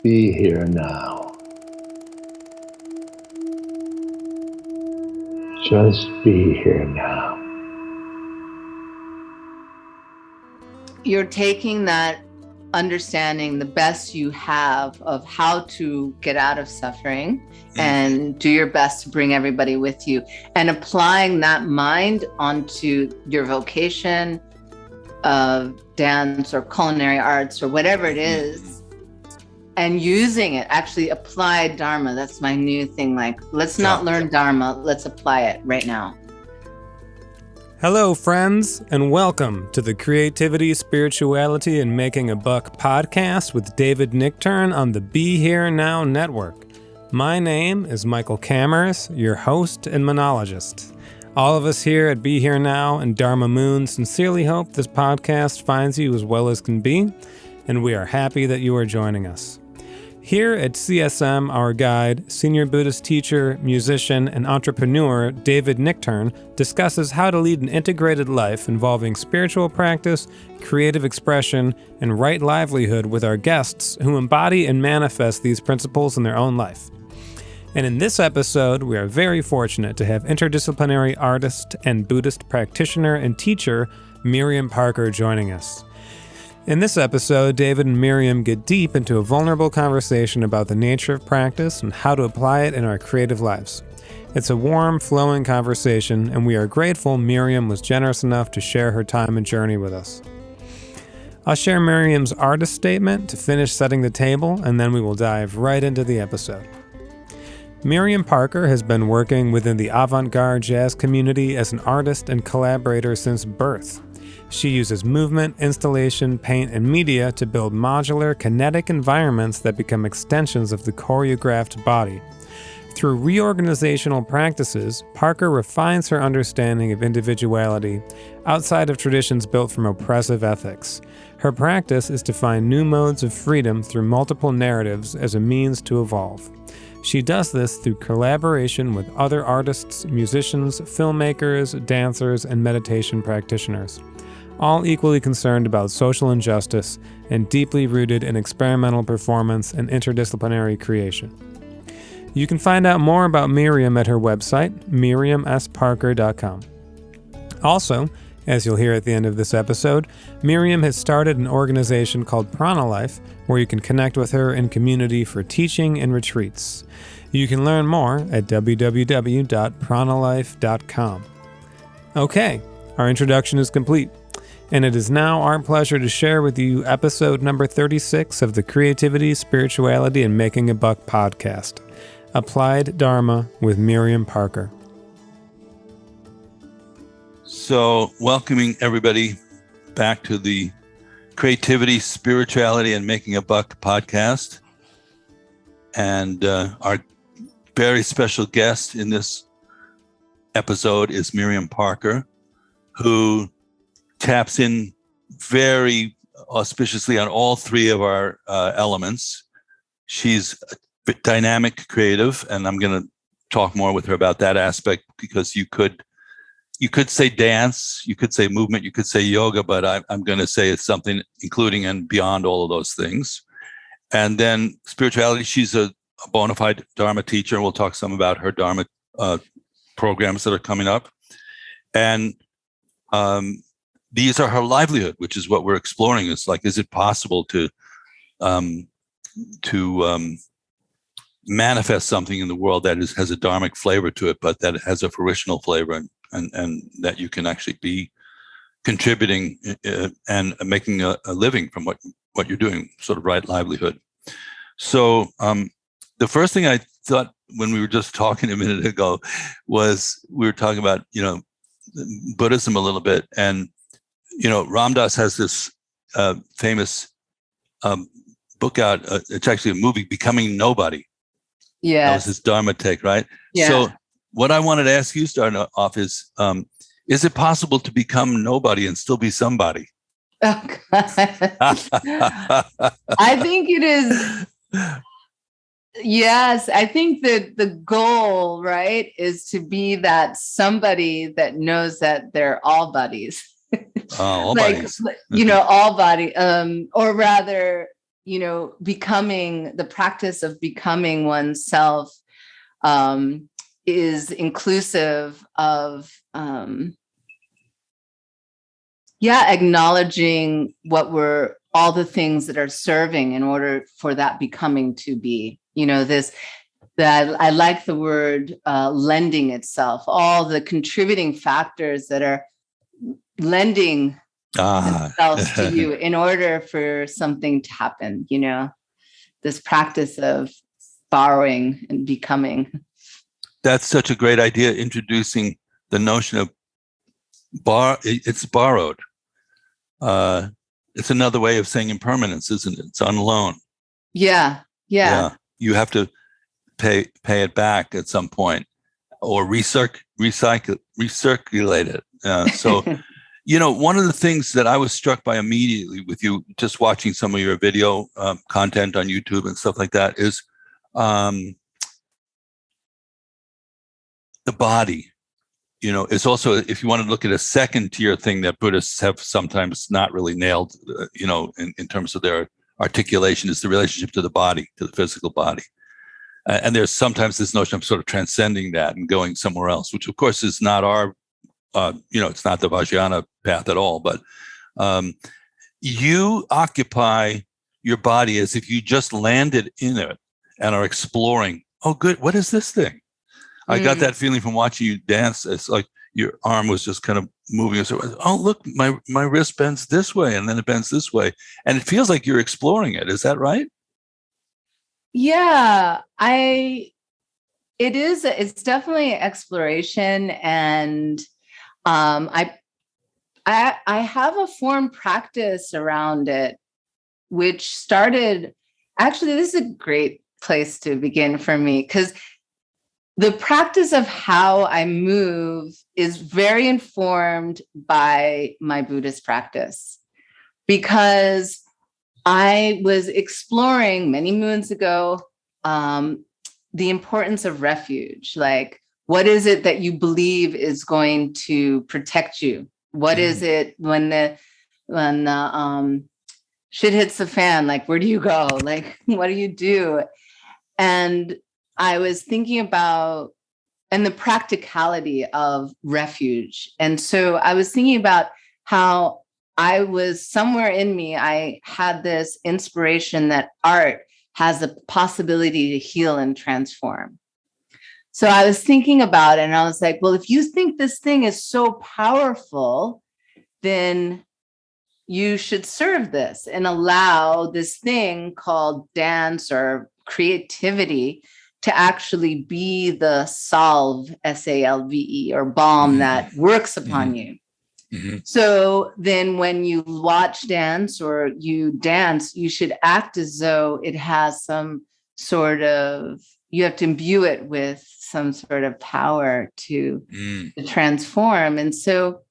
Be here now. Just be here now. You're taking that understanding, the best you have of how to get out of suffering and do your best to bring everybody with you, and applying that mind onto your vocation of dance or culinary arts or whatever it is, and using it, actually apply Dharma. That's my new thing. Like, let's not learn Dharma, let's apply it right now. Hello, friends, and welcome to the Creativity, Spirituality, and Making a Buck podcast with David Nichtern on the Be Here Now network. My name is Michael Cameras, your host and monologist. All of us here at Be Here Now and Dharma Moon sincerely hope this podcast finds you as well as can be, and we are happy that you are joining us. Here at CSM, our guide, senior Buddhist teacher, musician, and entrepreneur David Nichtern discusses how to lead an integrated life involving spiritual practice, creative expression, and right livelihood with our guests who embody and manifest these principles in their own life. And in this episode, we are very fortunate to have interdisciplinary artist and Buddhist practitioner and teacher Miriam Parker joining us. In this episode, David and Miriam get deep into a vulnerable conversation about the nature of practice and how to apply it in our creative lives. It's a warm, flowing conversation, and we are grateful Miriam was generous enough to share her time and journey with us. I'll share Miriam's artist statement to finish setting the table, and then we will dive right into the episode. Miriam Parker has been working within the avant-garde jazz community as an artist and collaborator since birth. She uses movement, installation, paint, and media to build modular, kinetic environments that become extensions of the choreographed body. Through reorganizational practices, Parker refines her understanding of individuality outside of traditions built from oppressive ethics. Her practice is to find new modes of freedom through multiple narratives as a means to evolve. She does this through collaboration with other artists, musicians, filmmakers, dancers, and meditation practitioners, all equally concerned about social injustice and deeply rooted in experimental performance and interdisciplinary creation. You can find out more about Miriam at her website, miriamsparker.com. Also, as you'll hear at the end of this episode, Miriam has started an organization called Prana Life, where you can connect with her in community for teaching and retreats. You can learn more at www.pranalife.com. Okay, our introduction is complete, and it is now our pleasure to share with you episode number 36 of the Creativity, Spirituality, and Making a Buck podcast, Applied Dharma with Miriam Parker. So, welcoming everybody back to the Creativity, Spirituality, and Making a Buck podcast. And our very special guest in this episode is Miriam Parker, who taps in very auspiciously on all three of our elements. She's a dynamic creative, and I'm going to talk more with her about that aspect, because you could say dance, you could say movement, you could say yoga, but I'm going to say it's something including and beyond all of those things. And then spirituality, she's a bona fide Dharma teacher, and we'll talk some about her Dharma programs that are coming up. And these are her livelihood, which is what we're exploring. It's like, is it possible to manifest something in the world that has a dharmic flavor to it, but that has a fruitional flavor, and that you can actually be contributing and making a living from what you're doing, sort of right livelihood. So the first thing I thought when we were just talking a minute ago was we were talking about, Buddhism a little bit. And, Ram Dass has this famous book out. It's actually a movie, Becoming Nobody. Yeah. That was his Dharma take, right? Yeah. So what I wanted to ask you starting off is it possible to become nobody and still be somebody? Oh, God. I think it is. Yes, I think that the goal, right, is to be that somebody that knows that they're all buddies. All buddies. All body, or rather, becoming, the practice of becoming oneself is inclusive of, acknowledging all the things that are serving in order for that becoming to be, that I like the word lending itself, all the contributing factors that are lending themselves to you in order for something to happen, this practice of borrowing and becoming. That's such a great idea, introducing the notion of it's borrowed. It's another way of saying impermanence, isn't it? It's on loan. Yeah. You have to pay it back at some point, or recirculate it. So, one of the things that I was struck by immediately with you, just watching some of your video content on YouTube and stuff like that, is the body. It's also, if you want to look at a second tier thing that Buddhists have sometimes not really nailed, in terms of their articulation, is the relationship to the body, to the physical body. And there's sometimes this notion of sort of transcending that and going somewhere else, which of course is not our, it's not the Vajrayana path at all. But you occupy your body as if you just landed in it and are exploring. Oh, good. What is this thing? I got that feeling from watching you dance. It's like your arm was just kind of moving. So, oh, look, my wrist bends this way, and then it bends this way. And it feels like you're exploring it. Is that right? Yeah, it's definitely exploration. And I have a form practice around it, which started, actually, this is a great place to begin for me, because the practice of how I move is very informed by my Buddhist practice, because I was exploring many moons ago the importance of refuge. Like, what is it that you believe is going to protect you? What is it when the shit hits the fan? Like, where do you go? Like, what do you do? And I was thinking about, and the practicality of refuge. And so I was thinking about how I was somewhere in me, I had this inspiration that art has the possibility to heal and transform. So I was thinking about it, and I was like, well, if you think this thing is so powerful, then you should serve this and allow this thing called dance or creativity to actually be the salve, S-A-L-V-E, or balm that works upon you. So then when you watch dance or you dance, you should act as though it has some sort of, you have to imbue it with some sort of power to transform. And so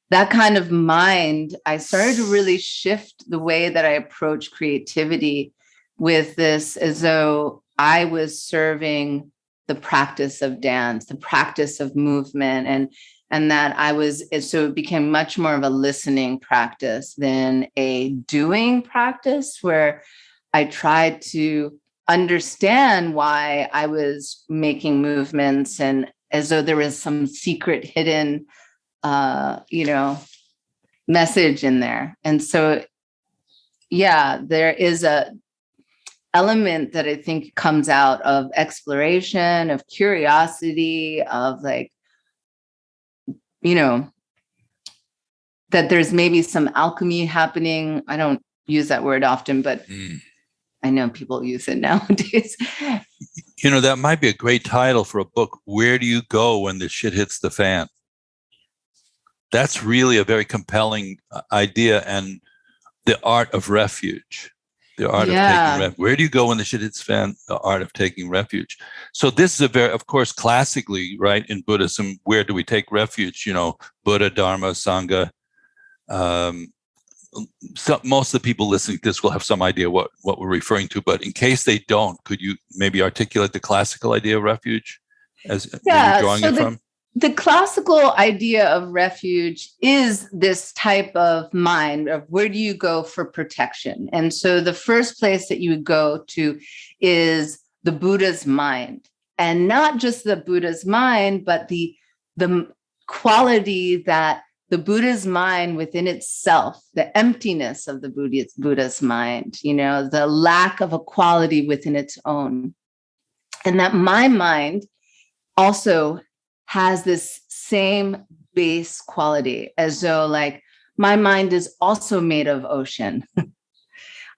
that kind of mind, I started to really shift the way that I approach creativity with this, as though I was serving the practice of dance, the practice of movement, and that so it became much more of a listening practice than a doing practice, where I tried to understand why I was making movements, and as though there was some secret hidden, message in there. And so, there is a element that I think comes out of exploration, of curiosity, of like, that there's maybe some alchemy happening. I don't use that word often, but I know people use it nowadays. That might be a great title for a book. Where do you go when the shit hits the fan? That's really a very compelling idea, and the art of refuge. The art of taking refuge. Where do you go when the shit hits the fan? The art of taking refuge. So this is of course, classically, right, in Buddhism, where do we take refuge? Buddha, Dharma, Sangha. Most of the people listening to this will have some idea what we're referring to, but in case they don't, could you maybe articulate the classical idea of refuge as you're drawing it from? the classical idea of refuge is this type of mind of where do you go for protection? And so the first place that you would go to is the Buddha's mind. And not just the Buddha's mind, but the quality that the Buddha's mind within itself, the emptiness of the Buddha's mind, the lack of a quality within its own. And that my mind also has this same base quality, as though like my mind is also made of ocean.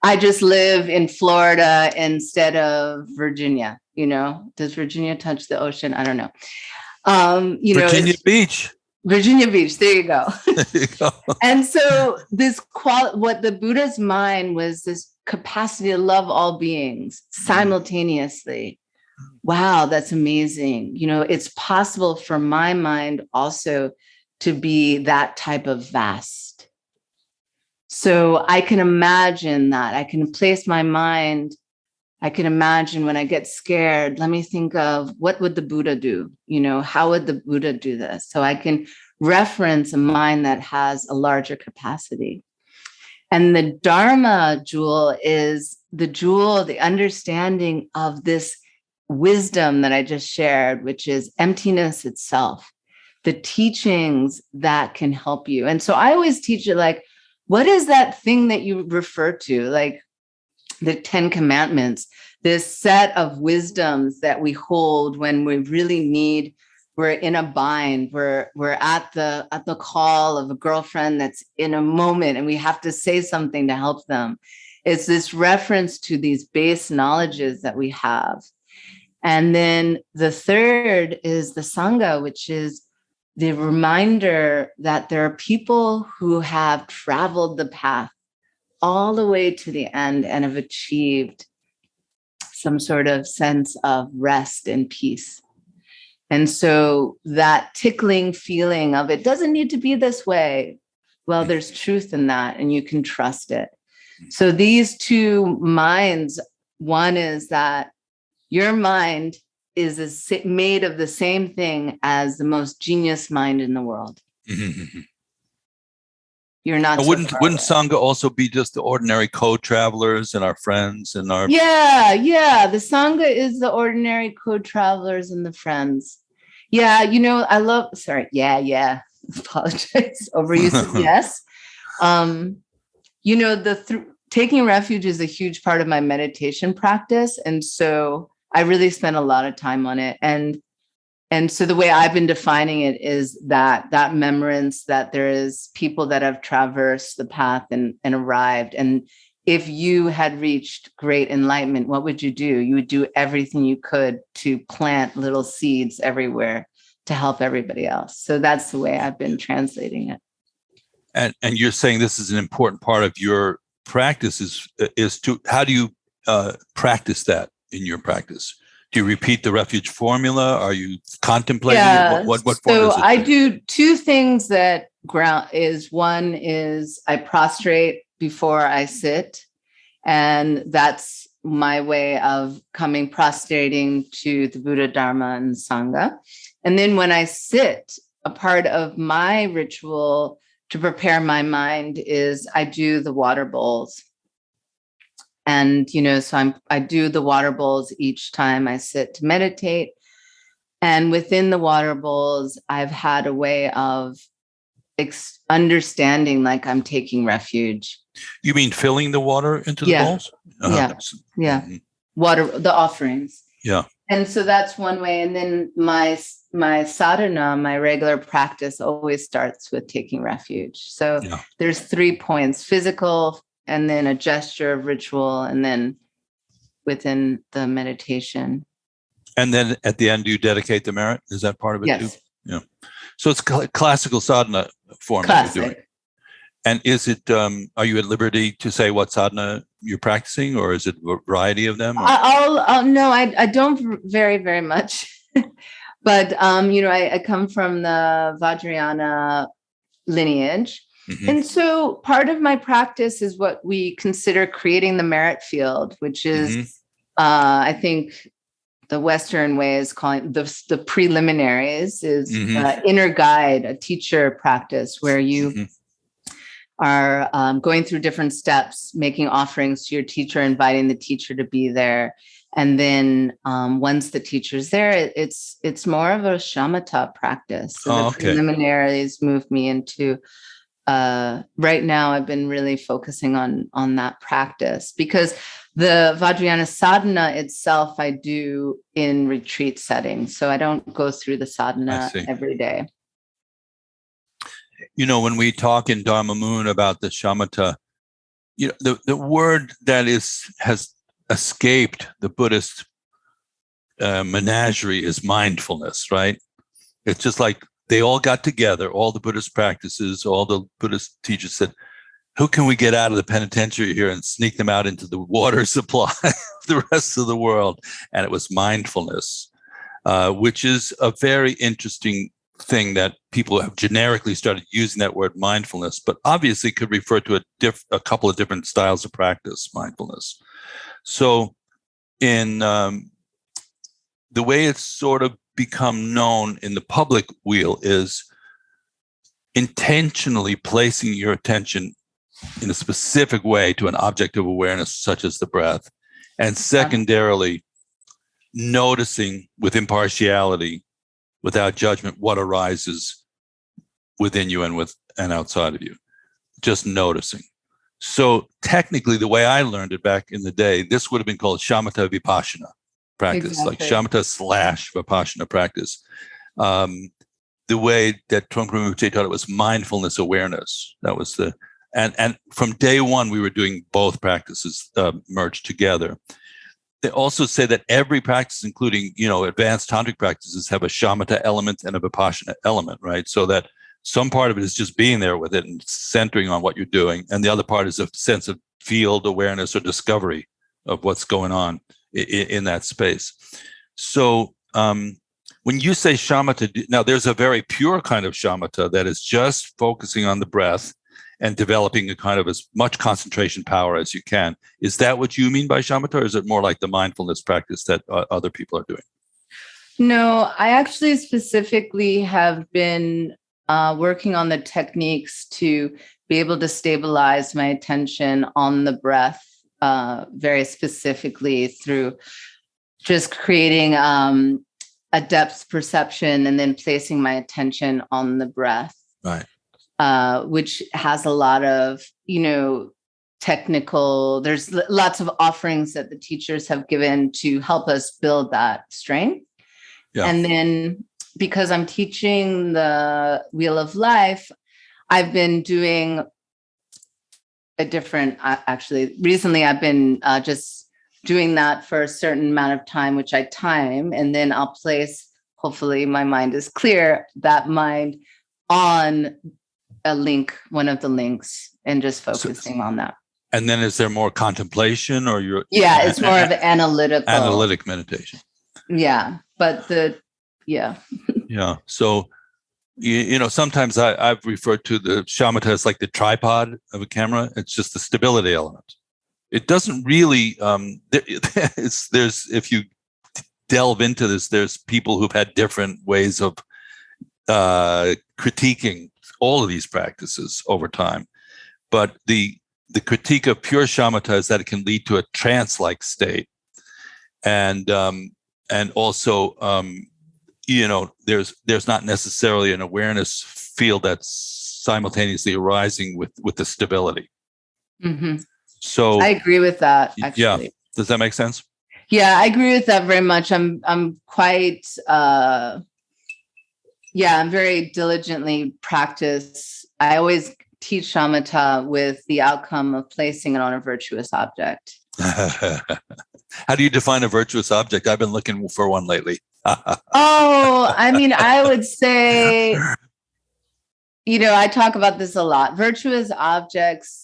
I just live in Florida instead of Virginia. Does Virginia touch the ocean? I don't know. Virginia Beach. Virginia Beach. There you go. There you go. And so this what the Buddha's mind was this capacity to love all beings simultaneously. Wow, that's amazing. It's possible for my mind also to be that type of vast. So I can imagine that. I can place my mind. I can imagine when I get scared, let me think of what would the Buddha do? How would the Buddha do this? So I can reference a mind that has a larger capacity. And the Dharma jewel is the understanding of this wisdom that I just shared, which is emptiness itself, the teachings that can help you. And so I always teach it like, what is that thing that you refer to? Like the 10 commandments, this set of wisdoms that we hold when we really we're in a bind, we're at the call of a girlfriend that's in a moment and we have to say something to help them. It's this reference to these base knowledges that we have. And then the third is the Sangha, which is the reminder that there are people who have traveled the path all the way to the end and have achieved some sort of sense of rest and peace. And so that tickling feeling of it doesn't need to be this way. Well, there's truth in that and you can trust it. So these two minds, one is that your mind is made of the same thing as the most genius mind in the world. Mm-hmm. You're not. Wouldn't Sangha also be just the ordinary co-travelers and our friends and our? Yeah. The Sangha is the ordinary co-travelers and the friends. Yeah, I love. Sorry. Yeah. Apologize. Overuse of yes. Taking refuge is a huge part of my meditation practice, and so I really spend a lot of time on it. And so the way I've been defining it is that remembrance that there is people that have traversed the path and arrived. And if you had reached great enlightenment, what would you do? You would do everything you could to plant little seeds everywhere to help everybody else. So that's the way I've been translating it. And you're saying this is an important part of your practice is to, how do you practice that in your practice? Do you repeat the refuge formula? Are you contemplating it? What form so is it? I do two things that ground is one is I prostrate before I sit. And that's my way of prostrating to the Buddha, Dharma, and Sangha. And then when I sit, a part of my ritual to prepare my mind is I do the water bowls. And, so I do the water bowls each time I sit to meditate. And within the water bowls, I've had a way of understanding like I'm taking refuge. You mean filling the water into the bowls? Yeah. Mm-hmm. Water, the offerings. Yeah. And so that's one way. And then my sadhana, my regular practice always starts with taking refuge. So there's 3 points: physical, and then a gesture of ritual, and then within the meditation. And then at the end, do you dedicate the merit? Is that part of it too? Yeah. So it's classical sadhana form that you're doing. And is it, are you at liberty to say what sadhana you're practicing, or is it a variety of them? No, I don't very, very much. But, I come from the Vajrayana lineage. Mm-hmm. And so part of my practice is what we consider creating the merit field, which is, I think, the Western way is calling the preliminaries is Mm-hmm. Inner guide, a teacher practice where you Mm-hmm. are going through different steps, making offerings to your teacher, inviting the teacher to be there. And then once the teacher's there, it's more of a shamatha practice. So the Okay. preliminaries move me into, right now I've been really focusing on that practice, because the Vajrayana sadhana itself I do in retreat settings. So I don't go through the sadhana every day. When we talk in Dharma Moon about the shamatha, the word that has escaped the Buddhist menagerie is mindfulness, right? It's just like they all got together, all the Buddhist practices, all the Buddhist teachers said, who can we get out of the penitentiary here and sneak them out into the water supply of the rest of the world? And it was mindfulness, which is a very interesting thing that people have generically started using that word mindfulness, but obviously could refer to a couple of different styles of practice, mindfulness. So in the way it's sort of become known in the public wheel is intentionally placing your attention in a specific way to an object of awareness, such as the breath, and secondarily, noticing with impartiality, without judgment, what arises within you and outside of you. Just noticing. So technically, the way I learned it back in the day, this would have been called shamatha vipassana practice, like shamatha / vipassana practice. The way that Trungpa Rinpoche taught it was mindfulness awareness. That was and from day one, we were doing both practices merged together. They also say that every practice, including, advanced tantric practices, have a shamatha element and a vipassana element, right? So that some part of it is just being there with it and centering on what you're doing. And the other part is a sense of field awareness or discovery of what's going on in that space. So when you say shamatha, now there's a very pure kind of shamatha that is just focusing on the breath and developing a kind of as much concentration power as you can. Is that what you mean by shamatha, or is it more like the mindfulness practice that other people are doing? No, I actually specifically have been working on the techniques to be able to stabilize my attention on the breath very specifically through just creating a depth perception and then placing my attention on the breath. Right. Which has a lot of, technical, there's lots of offerings that the teachers have given to help us build that strength. Yeah. And then because I'm teaching the Wheel of Life, I've been doing a different, recently I've been just doing that for a certain amount of time, which I time, and then I'll place, hopefully my mind is clear, that mind on a link, one of the links, and just focusing on that. And then is there more contemplation, or it's more of an analytic meditation? Yeah. But yeah. So, sometimes I've referred to the shamatha as like the tripod of a camera. It's just the stability element. It doesn't really, there's, if you delve into this, there's people who've had different ways of critiquing all of these practices over time. But the critique of pure shamatha is that it can lead to a trance-like state. And also, there's not necessarily an awareness field that's simultaneously arising with the stability. Mm-hmm. So I agree with that, actually. Yeah. Does that make sense? Yeah, I agree with that very much. I'm quite, I'm very diligently practice. I always teach shamatha with the outcome of placing it on a virtuous object. How do you define a virtuous object? I've been looking for one lately. I would say, I talk about this a lot. Virtuous objects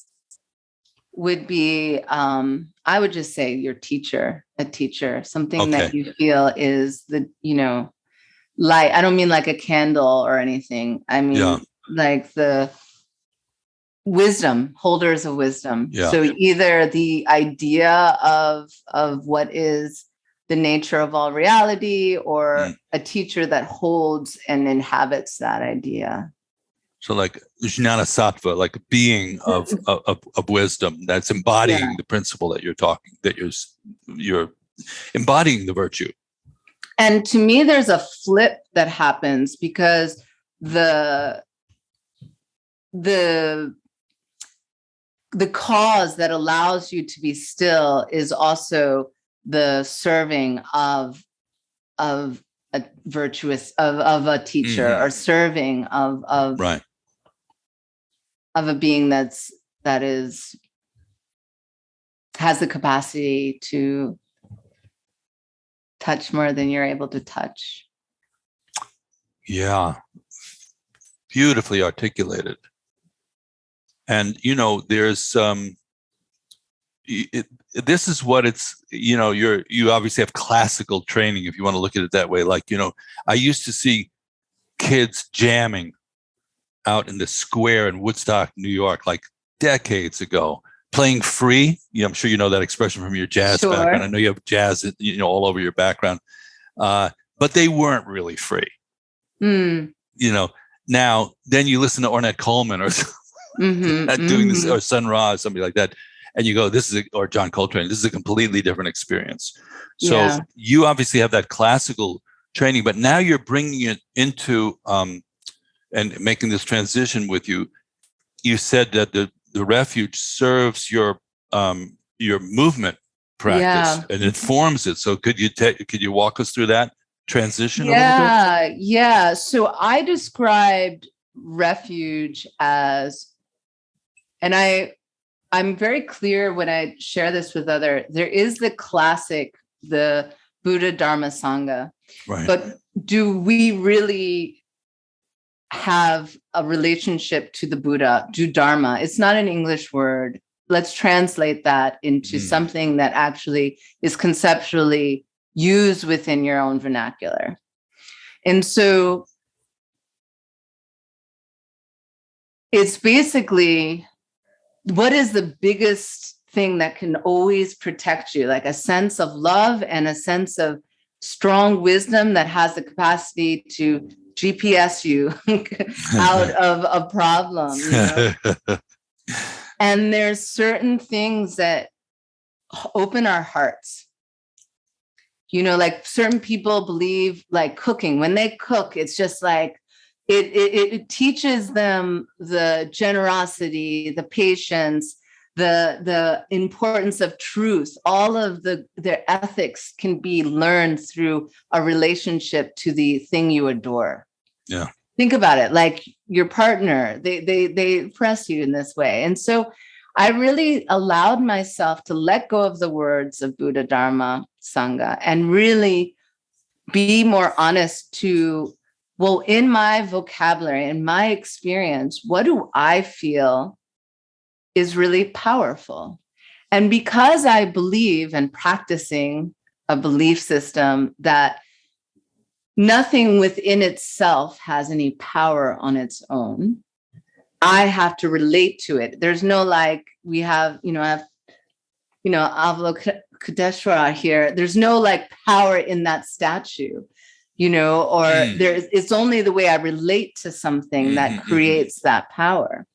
would be, I would just say a teacher, something that you feel is the, light. I don't mean like a candle or anything. I mean, like the wisdom, holders of wisdom. Yeah. So either the idea of what is the nature of all reality, or a teacher that holds and inhabits that idea. So like jnana sattva, like a being of wisdom that's embodying the principle that you're talking, that you're embodying the virtue. And to me, there's a flip that happens, because the cause that allows you to be still is also the serving of a virtuous of a teacher, or serving of right. of a being that has the capacity to touch more than you're able to touch. Yeah. Beautifully articulated. And, there's, this is what it's, you obviously have classical training, if you want to look at it that way. Like, I used to see kids jamming out in the square in Woodstock, New York, like decades ago, playing free. I'm sure you know that expression from your jazz background. I know you have jazz, all over your background, but they weren't really free. Now, then you listen to Ornette Coleman or doing this, or Sun Ra, or somebody like that, and you go, or John Coltrane, this is a completely different experience. So you obviously have that classical training, but now you're bringing it into, and making this transition with you. You said that the Refuge serves your movement practice and informs it. So could you walk us through that transition a little bit? Yeah. So I described Refuge as, and I'm very clear when I share this with there is the classic, the Buddha, Dharma, Sangha. Right. But do we really have a relationship to the Buddha, to Dharma? It's not an English word. Let's translate that into something that actually is conceptually used within your own vernacular. And so it's basically, what is the biggest thing that can always protect you? Like a sense of love and a sense of strong wisdom that has the capacity to GPS you out of a problem. And there's certain things that open our hearts. Like certain people believe, like cooking, when they cook, it's just like, it teaches them the generosity, the patience, the importance of truth. All of their ethics can be learned through a relationship to the thing you adore. Yeah. Think about it, like your partner, they press you in this way. And so I really allowed myself to let go of the words of Buddha, Dharma, Sangha, and really be more honest to, well, in my vocabulary, in my experience, what do I feel is really powerful? And because I believe and practicing a belief system that nothing within itself has any power on its own, I have to relate to it. There's no, like, we have, Avalokiteshvara here. There's no like power in that statue, it's only the way I relate to something that creates that power.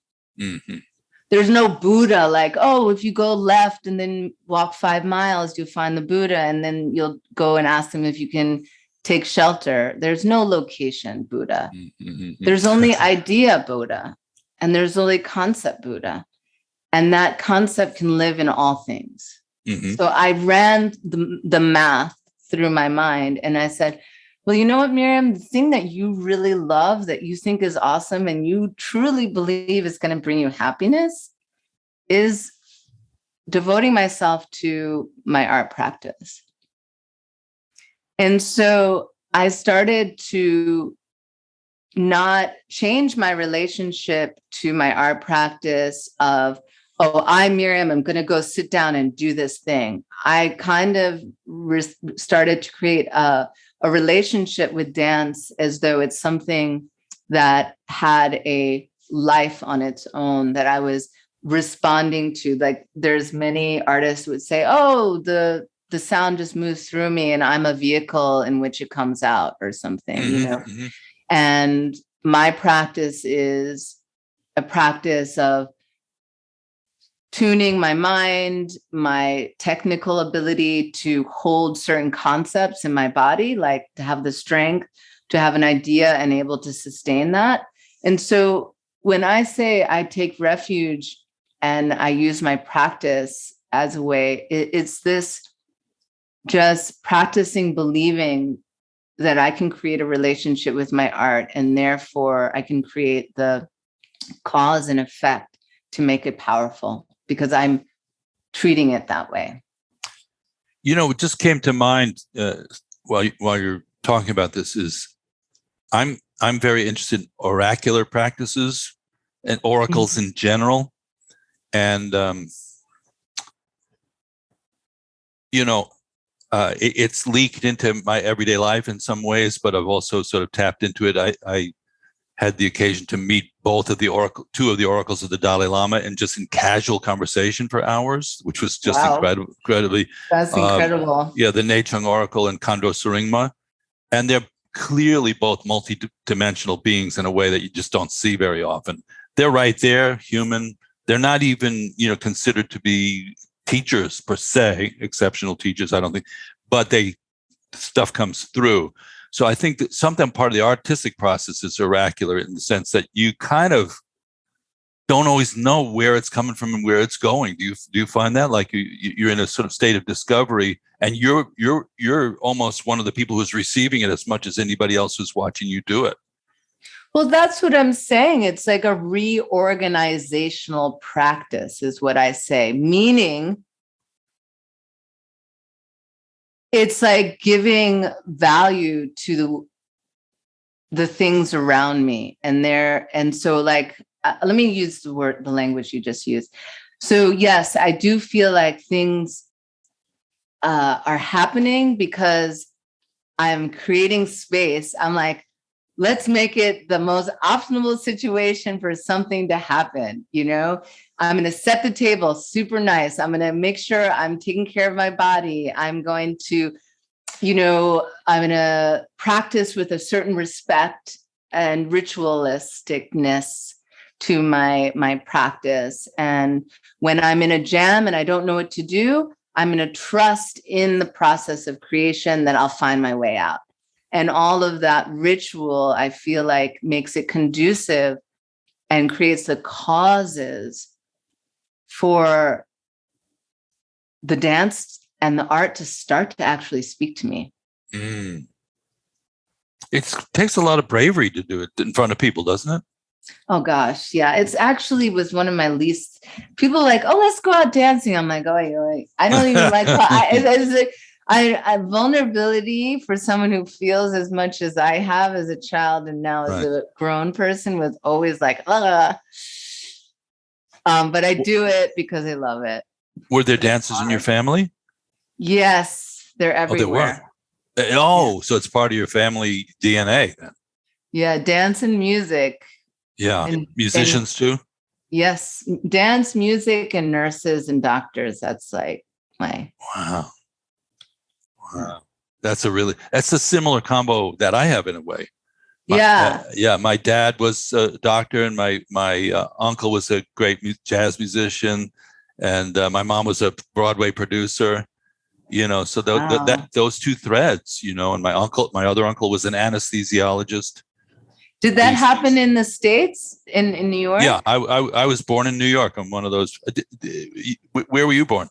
There's no Buddha, like, oh, if you go left and then walk 5 miles, you'll find the Buddha, and then you'll go and ask him if you can take shelter. There's no location Buddha. There's only idea Buddha, and there's only concept Buddha. And that concept can live in all things. So I ran the math through my mind, and I said, well, you know what, Miriam, the thing that you really love, that you think is awesome, and you truly believe is going to bring you happiness, is devoting myself to my art practice. And so I started to not change my relationship to my art practice of, oh, I'm Miriam, I'm going to go sit down and do this thing. I kind of started to create a relationship with dance as though it's something that had a life on its own, that I was responding to. Like, there's many artists who would say, oh, the the sound just moves through me and I'm a vehicle in which it comes out or something, you know. And my practice is a practice of tuning my mind, my technical ability to hold certain concepts in my body, like to have the strength to have an idea and able to sustain that. And so when I say I take refuge and I use my practice as a way, it's this just practicing believing that I can create a relationship with my art, and therefore I can create the cause and effect to make it powerful because I'm treating it that way. You know, what just came to mind while you're talking about this is I'm very interested in oracular practices and oracles in general. And, you know, it's leaked into my everyday life in some ways, but I've also sort of tapped into it. I had the occasion to meet two of the oracles of the Dalai Lama and just in casual conversation for hours, which was just incredibly. That's incredible. Yeah, the Nichtern Oracle and Kando Suringma. And they're clearly both multidimensional beings in a way that you just don't see very often. They're right there, human. They're not even, considered to be teachers per se, exceptional teachers, I don't think, but stuff comes through. So I think that sometimes part of the artistic process is oracular in the sense that you kind of don't always know where it's coming from and where it's going. Do you find that like you're in a sort of state of discovery, and you're almost one of the people who's receiving it as much as anybody else who's watching you do it? Well, that's what I'm saying. It's like a reorganizational practice is what I say, meaning it's like giving value to the things around me and so like, let me use the language you just used. So yes, I do feel like things are happening because I'm creating space. I'm like, let's make it the most optimal situation for something to happen. I'm going to set the table super nice. I'm going to make sure I'm taking care of my body. I'm going to, I'm going to practice with a certain respect and ritualisticness to my practice. And when I'm in a jam and I don't know what to do, I'm going to trust in the process of creation that I'll find my way out. And all of that ritual, I feel like, makes it conducive and creates the causes for the dance and the art to start to actually speak to me. It takes a lot of bravery to do it in front of people, doesn't it? Oh, gosh. Yeah. It's actually was one of my least. People are like, oh, let's go out dancing. I'm like, oh, I don't even like. Vulnerability for someone who feels as much as I have as a child and now as a grown person was always like, but I do it because I love it. Were there dancers in your family? Yes, they're everywhere. So it's part of your family DNA then. Yeah, dance and music. Yeah, and musicians too? Yes, dance, music, and nurses and doctors. That's like my... Wow. That's a similar combo that I have in a way. My dad was a doctor, and my uncle was a great jazz musician, and my mom was a Broadway producer. So those two threads, and my other uncle was an anesthesiologist. Did that happen in the States, in New York? Yeah, I was born in New York. I'm one of those. Where were you born?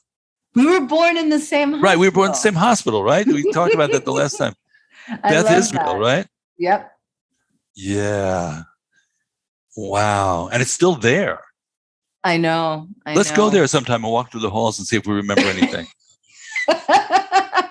We were born in the same hospital. Right, we were born in the same hospital, right? We talked about that the last time. Beth Israel, right? Yep. Yeah. Wow. And it's still there. I know. Let's go there sometime and walk through the halls and see if we remember anything.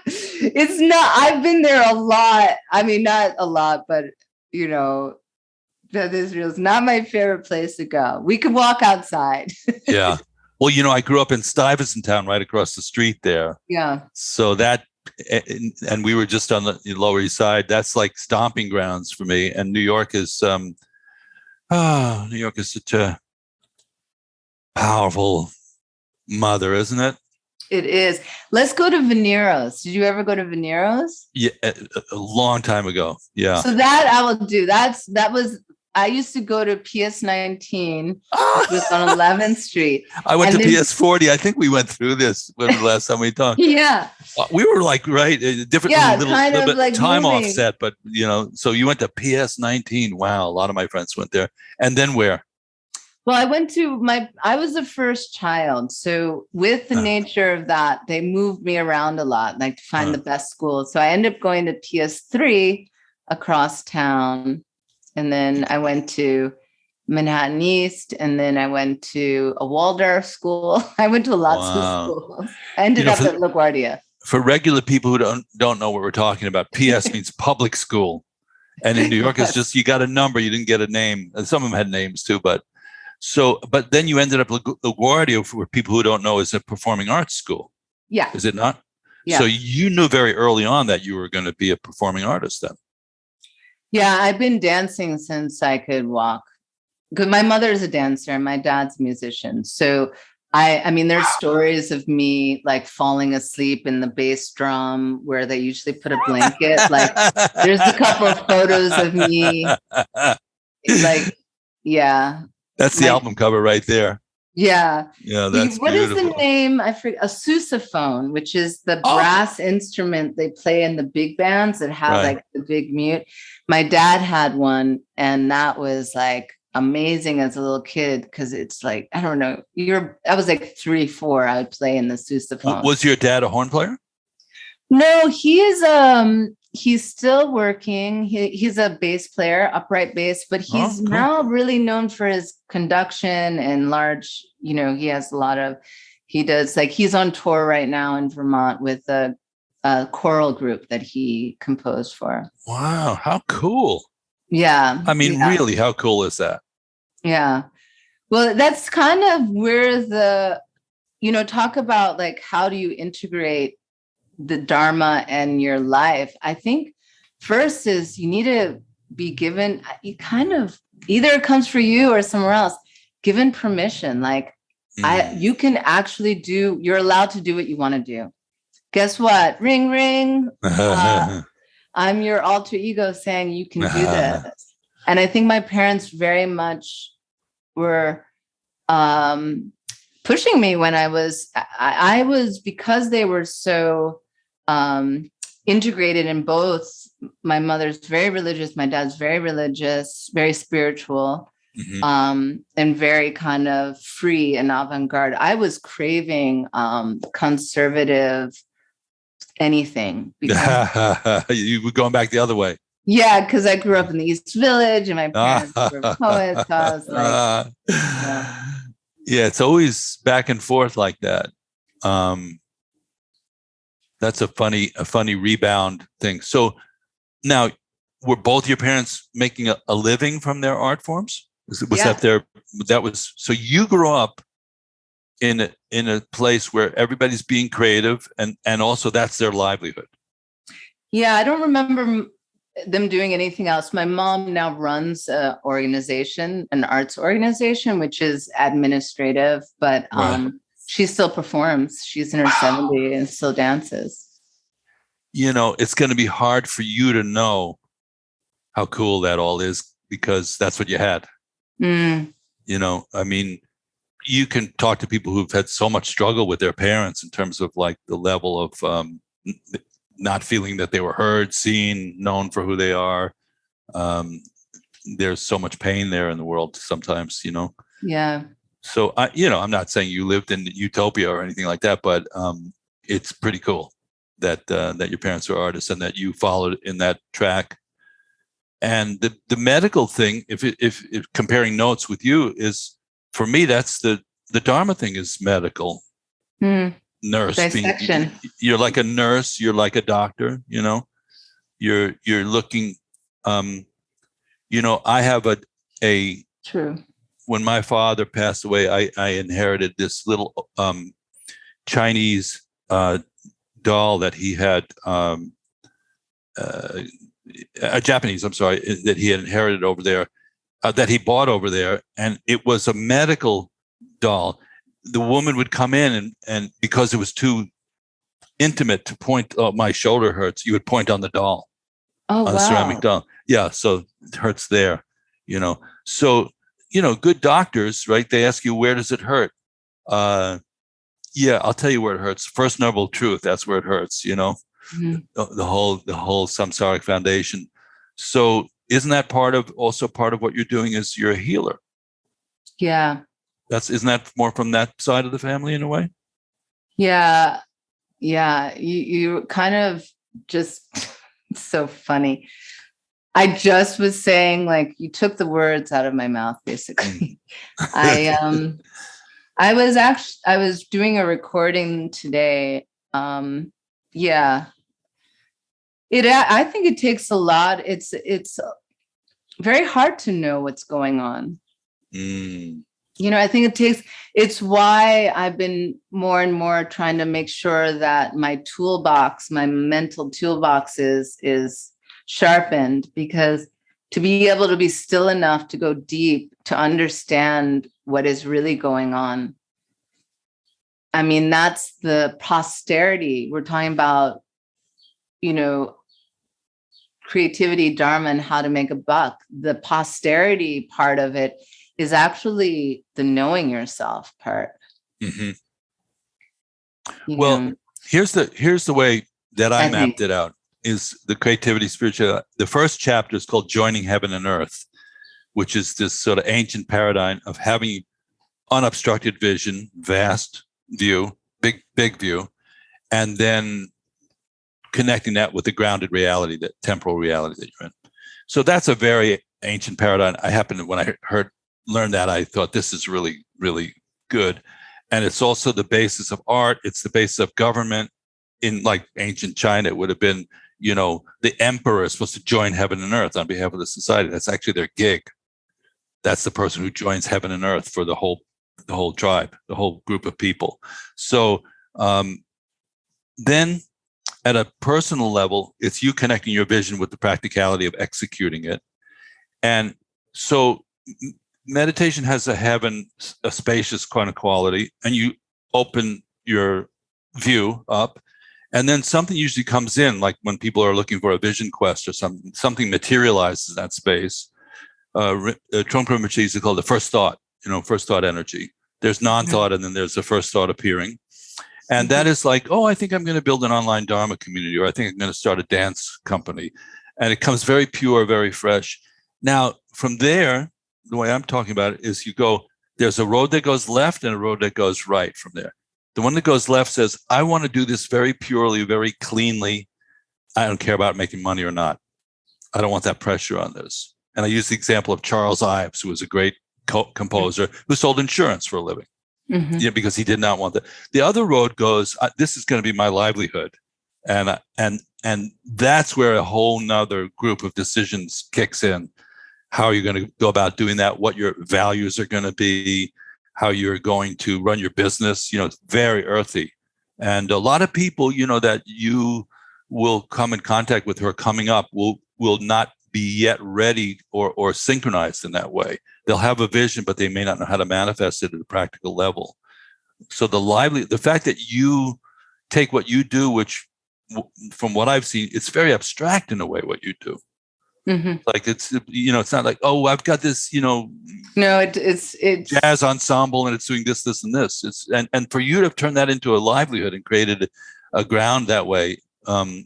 It's not, I've been there a lot. I mean, not a lot, but Beth Israel is not my favorite place to go. We could walk outside. Yeah. Well, I grew up in Stuyvesant Town, right across the street there. Yeah. So and we were just on the Lower East Side. That's like stomping grounds for me. And New York is such a powerful mother, isn't it? It is. Let's go to Veneros. Did you ever go to Veneros? Yeah, a long time ago. Yeah. So that I will do. I used to go to PS 19, which was on 11th Street. I went to PS 40. I think we went through this when the last time we talked. Yeah. We were like, right, different little bit like time moving. offset, but so you went to PS 19. Wow, a lot of my friends went there. And then where? Well, I was the first child. So with the nature of that, they moved me around a lot, like to find the best school. So I ended up going to PS3 across town. And then I went to Manhattan East, and then I went to a Waldorf school. I went to lots of schools. I ended up at LaGuardia. For regular people who don't know what we're talking about, PS means public school. And in New York, it's just, you got a number, you didn't get a name. And some of them had names too, but then you ended up LaGuardia, for people who don't know, is a performing arts school. Yeah. Is it not? Yeah. So you knew very early on that you were going to be a performing artist then. Yeah, I've been dancing since I could walk. Because my mother's a dancer and my dad's a musician. So I mean, there's stories of me like falling asleep in the bass drum where they usually put a blanket. Like there's a couple of photos of me. Like, yeah. That's the album cover right there. Yeah. Yeah, that's What beautiful. is the name? I forget. A sousaphone, which is the brass instrument they play in the big bands that have like the big mute. My dad had one, and that was like amazing as a little kid because it's like, I don't know. I was like 3, 4. I would play in the sousaphone. Was your dad a horn player? No, he's still working. He's a bass player, upright bass, but he's now really known for his conduction and large, he has he's on tour right now in Vermont with a choral group that he composed for. Wow, how cool. Yeah. I mean, really, how cool is that? Yeah. Well, that's kind of where talk about like, how do you integrate the Dharma and your life? I think first is you need to be given, either it comes for you or somewhere else, given permission. Like you can actually you're allowed to do what you want to do. Guess what? Ring, ring. I'm your alter ego saying you can do this. And I think my parents very much were pushing me when I was, because they were so integrated in both. My mother's very religious, my dad's very religious, very spiritual, and very kind of free and avant-garde. I was craving conservative anything. You were going back the other way. Yeah, because I grew up in the East Village and my parents were poets. So I was like, yeah, it's always back and forth like that. That's a funny rebound thing. So now, were both your parents making a living from their art forms? So you grew up in a place where everybody's being creative and also that's their livelihood. Yeah, I don't remember them doing anything else. My mom now runs an arts organization, which is administrative, but she still performs. She's in her 70s and still dances. It's going to be hard for you to know how cool that all is because that's what you had. I mean, you can talk to people who've had so much struggle with their parents in terms of like the level of not feeling that they were heard, seen, known for who they are. There's so much pain there in the world sometimes, Yeah. So, I'm not saying you lived in utopia or anything like that, but it's pretty cool that your parents are artists and that you followed in that track. And the medical thing, if comparing notes with you, is for me, that's the Dharma thing is medical. Nurse. Dissection. You're like a nurse. You're like a doctor. You're looking. I have a. True. When my father passed away, I inherited this little Chinese doll that he had, a Japanese, I'm sorry, that he had inherited over there, that he bought over there. And it was a medical doll the woman would come in and because it was too intimate to point, oh, my shoulder hurts, you would point on the doll, Oh, on the ceramic doll. Yeah, so it hurts there, So, good doctors, right? They ask you, where does it hurt? Yeah, I'll tell you where it hurts. First Noble Truth, that's where it hurts, Mm-hmm. the whole samsaric foundation. So isn't that part of what you're doing is you're a healer? Yeah. Isn't that more from that side of the family in a way? Yeah. Yeah. You kind of just, it's so funny. I just was saying, like, you took the words out of my mouth, basically. I was doing a recording today. Yeah. I think it takes a lot. It's very hard to know what's going on. I think it's why I've been more and more trying to make sure that my mental toolbox is sharpened, because to be able to be still enough to go deep, to understand what is really going on. I mean, that's the posterity. We're talking about, creativity, Dharma, and how to make a buck. The posterity part of it is actually the knowing yourself part. Mm-hmm. Well, here's the way that I mapped it out, is the creativity spiritual. The first chapter is called Joining Heaven and Earth, which is this sort of ancient paradigm of having unobstructed vision, vast view, big view, and then connecting that with the grounded reality, that temporal reality that you're in. So that's a very ancient paradigm. When I learned that, I thought this is really, really good. And it's also the basis of art. It's the basis of government. In like ancient China, it would have been, the emperor is supposed to join heaven and earth on behalf of the society. That's actually their gig. That's the person who joins heaven and earth for the whole tribe, the whole group of people. So then at a personal level, it's you connecting your vision with the practicality of executing it. And so meditation has a spacious kind of quality, and you open your view up, and then something usually comes in, like when people are looking for a vision quest or something materializes in that space. Trungpa Rinpoche used to call it the first thought, first thought energy. There's non-thought, and then there's the first thought appearing. And that is like, oh, I think I'm going to build an online Dharma community, or I think I'm going to start a dance company. And it comes very pure, very fresh. Now, from there, the way I'm talking about it is there's a road that goes left and a road that goes right from there. The one that goes left says, I want to do this very purely, very cleanly. I don't care about making money or not. I don't want that pressure on this. And I use the example of Charles Ives, who was a great composer who sold insurance for a living. Mm-hmm. Because he did not want that. The other road goes, this is going to be my livelihood. And that's where a whole nother group of decisions kicks in. How are you going to go about doing that? What your values are going to be, how you're going to run your business. It's very earthy. And a lot of people, that you will come in contact with who are coming up will not be yet ready or synchronized in that way. They'll have a vision, but they may not know how to manifest it at a practical level. So the fact that you take what you do, which from what I've seen, it's very abstract in a way, what you do. Mm-hmm. Like it's not like, oh, I've got this, no, it's jazz ensemble and it's doing this, this, and this. And for you to turn that into a livelihood and created a ground that way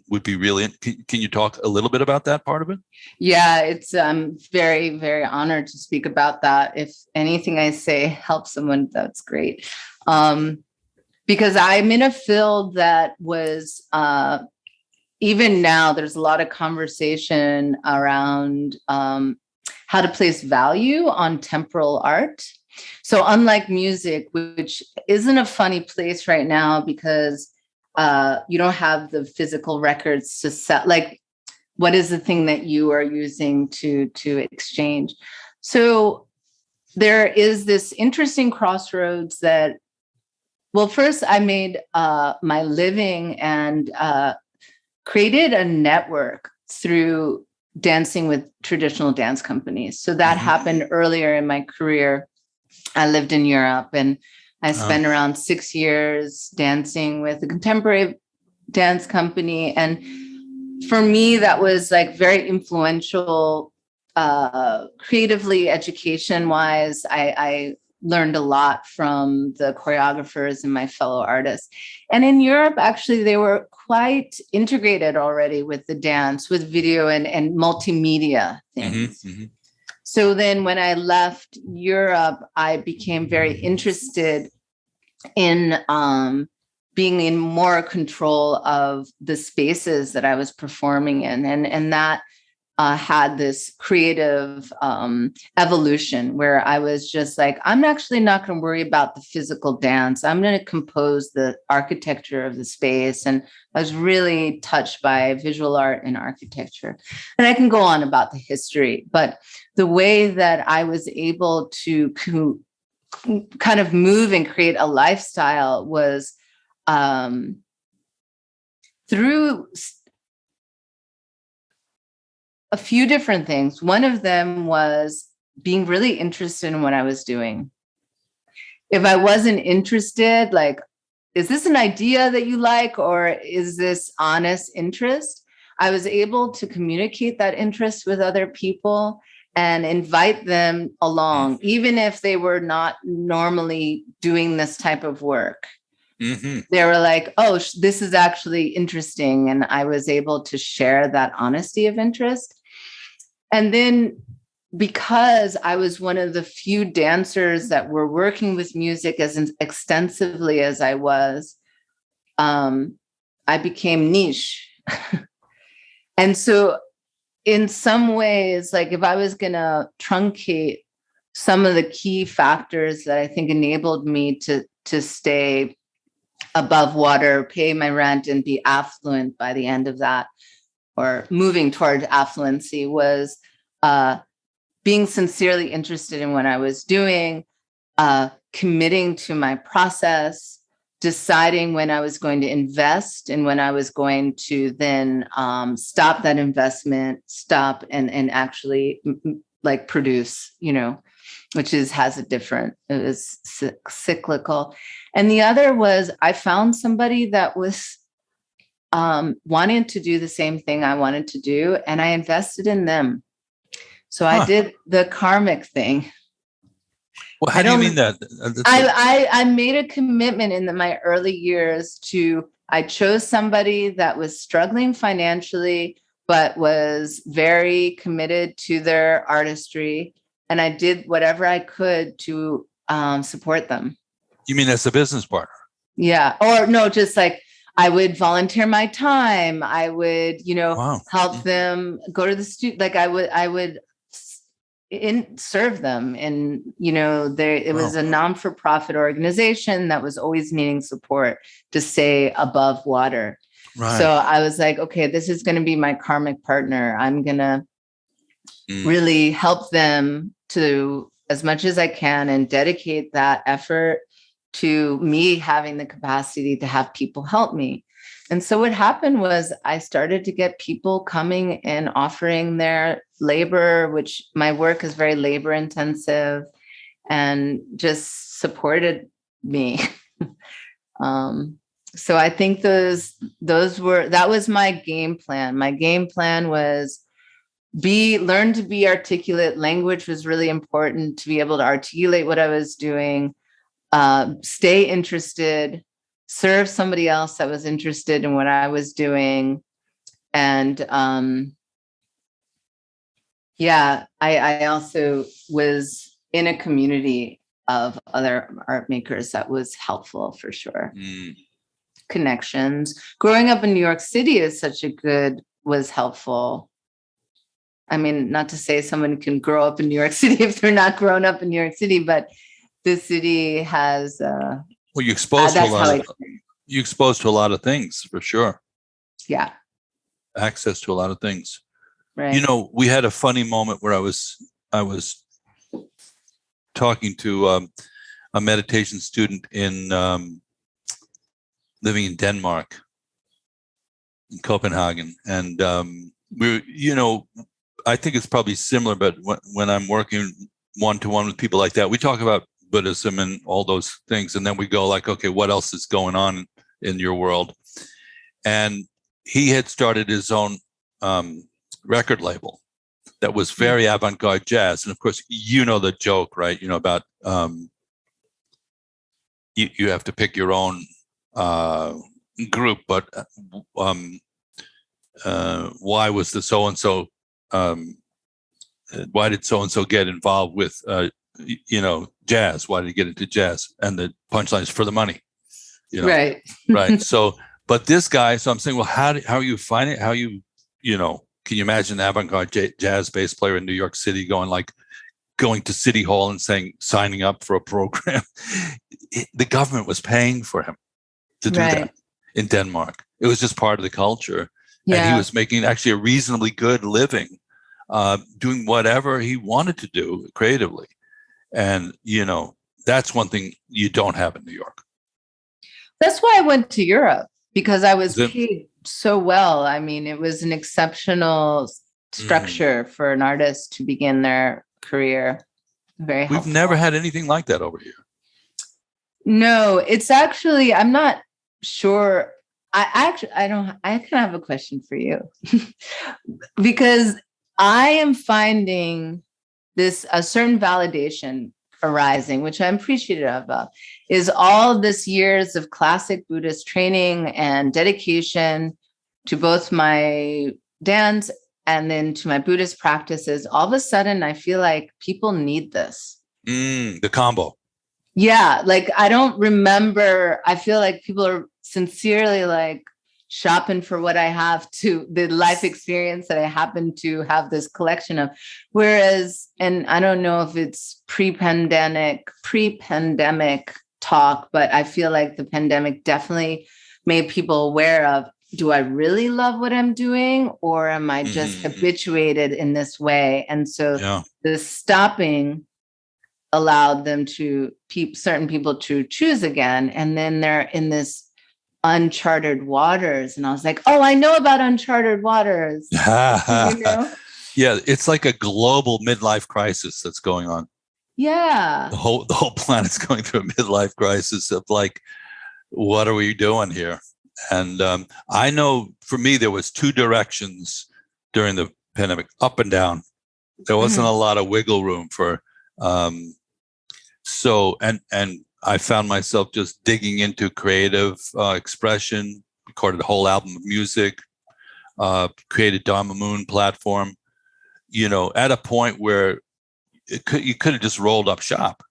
would be really. Can you talk a little bit about that part of it? Yeah, it's very, very honored to speak about that. If anything I say helps someone, that's great. Because I'm in a field that was even now, there's a lot of conversation around how to place value on temporal art. So unlike music, which isn't a funny place right now because you don't have the physical records to set, like, what is the thing that you are using to exchange? So there is this interesting crossroads that, well, first I made my living and created a network through dancing with traditional dance companies. So that happened earlier in my career. I lived in Europe and I spent around 6 years dancing with a contemporary dance company. And for me, that was like very influential, creatively, education-wise. I learned a lot from the choreographers and my fellow artists. And in Europe, actually, they were quite integrated already with the dance, with video and multimedia things. So then when I left Europe, I became very interested in being in more control of the spaces that I was performing in. And that had this creative evolution where I was just like, I'm actually not going to worry about the physical dance. I'm going to compose the architecture of the space. And I was really touched by visual art and architecture. And I can go on about the history, but the way that I was able to kind of move and create a lifestyle was through a few different things. One of them was being really interested in what I was doing. If I wasn't interested, like, is this an idea that you like, or is this honest interest? I was able to communicate that interest with other people and invite them along, even if they were not normally doing this type of work. They were like, oh, this is actually interesting. And I was able to share that honesty of interest. And then because I was one of the few dancers that were working with music as extensively as I was, I became niche. And so in some ways, like if I was going to truncate some of the key factors that I think enabled me to stay above water, pay my rent, and be affluent by the end of that, or moving toward affluency, was being sincerely interested in what I was doing, committing to my process, deciding when I was going to invest and when I was going to then stop that investment, and actually like produce, which has a different, it was cyclical. And the other was I found somebody that was wanting to do the same thing I wanted to do, and I invested in them. So I did the karmic thing. Well, how do you mean that? I made a commitment in my early years I chose somebody that was struggling financially, but was very committed to their artistry. And I did whatever I could to support them. You mean as a business partner? Yeah. Or no, just like I would volunteer my time. I would, help them go to the studio. Like I would serve them. And, it was a non-for-profit organization that was always needing support to stay above water. Right. So I was like, okay, this is going to be my karmic partner. I'm going to really help them to as much as I can and dedicate that effort to me having the capacity to have people help me. And so what happened was I started to get people coming and offering their labor, which my work is very labor intensive, and just supported me. So I think that was my game plan. My game plan was learn to be articulate. Language was really important to be able to articulate what I was doing, stay interested, serve somebody else that was interested in what I was doing. And I also was in a community of other art makers that was helpful for sure. Connections. Growing up in New York City was helpful. I mean, not to say someone can grow up in New York City if they're not grown up in New York City, but the city has. Well, you're exposed to a lot of things for sure. Yeah. Access to a lot of things. Right. We had a funny moment where I was talking to a meditation student living in Denmark, in Copenhagen, and I think it's probably similar, but when I'm working one-to-one with people like that, we talk about Buddhism and all those things. And then we go like, okay, what else is going on in your world? And he had started his own record label that was very avant-garde jazz. And of course, you know the joke, right? You know about you have to pick your own group, but why was the so-and-so, why did so-and-so get involved with, jazz? Why did he get into jazz? And the punchline is for the money, Right. Right. So, but this guy, so I'm saying, well, how are you finding it? Can you imagine an avant-garde jazz bass player in New York City going to City Hall and signing up for a program? The government was paying for him to do that in Denmark. It was just part of the culture. Yeah. And he was making actually a reasonably good living, doing whatever he wanted to do creatively. And, that's one thing you don't have in New York. That's why I went to Europe, because I was paid so well. I mean, it was an exceptional structure for an artist to begin their career. Very helpful. We've never had anything like that over here. No, it's actually, I'm not sure. I kind of have a question for you because I am finding a certain validation arising, which I'm appreciative of, is all this years of classic Buddhist training and dedication to both my dance and then to my Buddhist practices. All of a sudden, I feel like people need this. The combo. Yeah. Like, I don't remember. I feel like people are sincerely like shopping for what I have the life experience that I happen to have this collection of. Whereas, and I don't know if it's pre-pandemic talk, but I feel like the pandemic definitely made people aware of, do I really love what I'm doing, or am I just habituated in this way? And so the stopping allowed them certain people to choose again. And then they're in this uncharted waters. And I was like, oh, I know about uncharted waters. Yeah, it's like a global midlife crisis that's going on. Yeah. The whole planet's going through a midlife crisis of like, what are we doing here? And I know for me, there was two directions during the pandemic, up and down. There wasn't a lot of wiggle room for, and I found myself just digging into creative expression, recorded a whole album of music, created Dharma Moon platform, at a point where you could have just rolled up shop.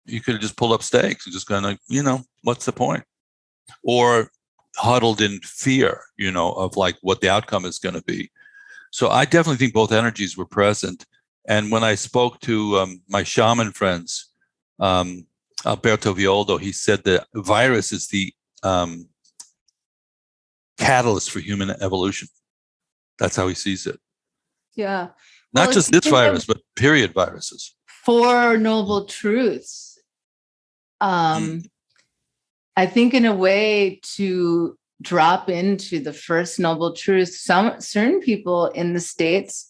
You could have just pulled up stakes and just gone like, what's the point? Or huddled in fear, of like what the outcome is going to be. So I definitely think both energies were present. And when I spoke to my shaman friends, Alberto Violdo, he said the virus is the catalyst for human evolution. That's how he sees it. Yeah. Not just this virus, but period viruses. Four Noble Truths. I think in a way to drop into the first Noble Truth, certain people in the States,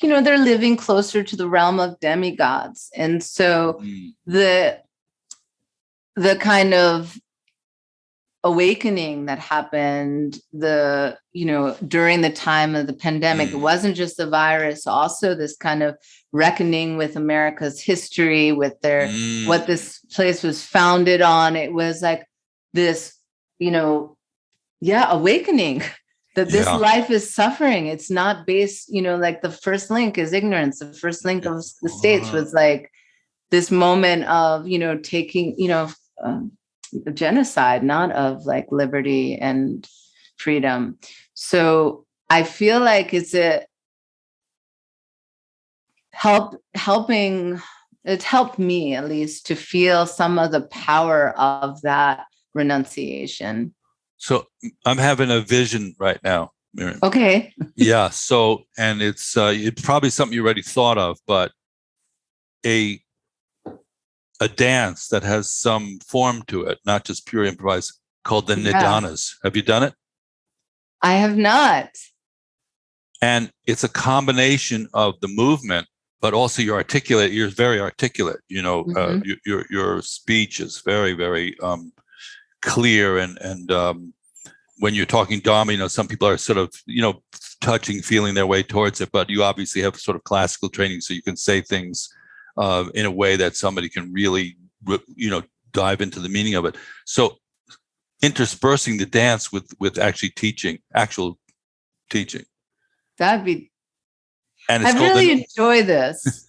they're living closer to the realm of demigods. And so the kind of awakening that happened during the time of the pandemic, it wasn't just the virus, also this kind of reckoning with America's history, with what this place was founded on. It was like this, awakening that this life is suffering. It's not based, like the first link is ignorance. The first link of the States was like this moment of, taking, genocide, not of like liberty and freedom. So I feel like it's it helped me at least to feel some of the power of that renunciation. So I'm having a vision right now, Miriam. Okay. Yeah. So, and it's probably something you already thought of, but a dance that has some form to it, not just pure improvised, called the Nidanas. Have you done it? I have not. And it's a combination of the movement but also you're articulate. You're very articulate. Mm-hmm. Your speech is very, very clear. And when you're talking Dharma, some people are sort of, touching, feeling their way towards it. But you obviously have sort of classical training, so you can say things in a way that somebody can really, dive into the meaning of it. So interspersing the dance with actual teaching. That'd be. And I really enjoy this.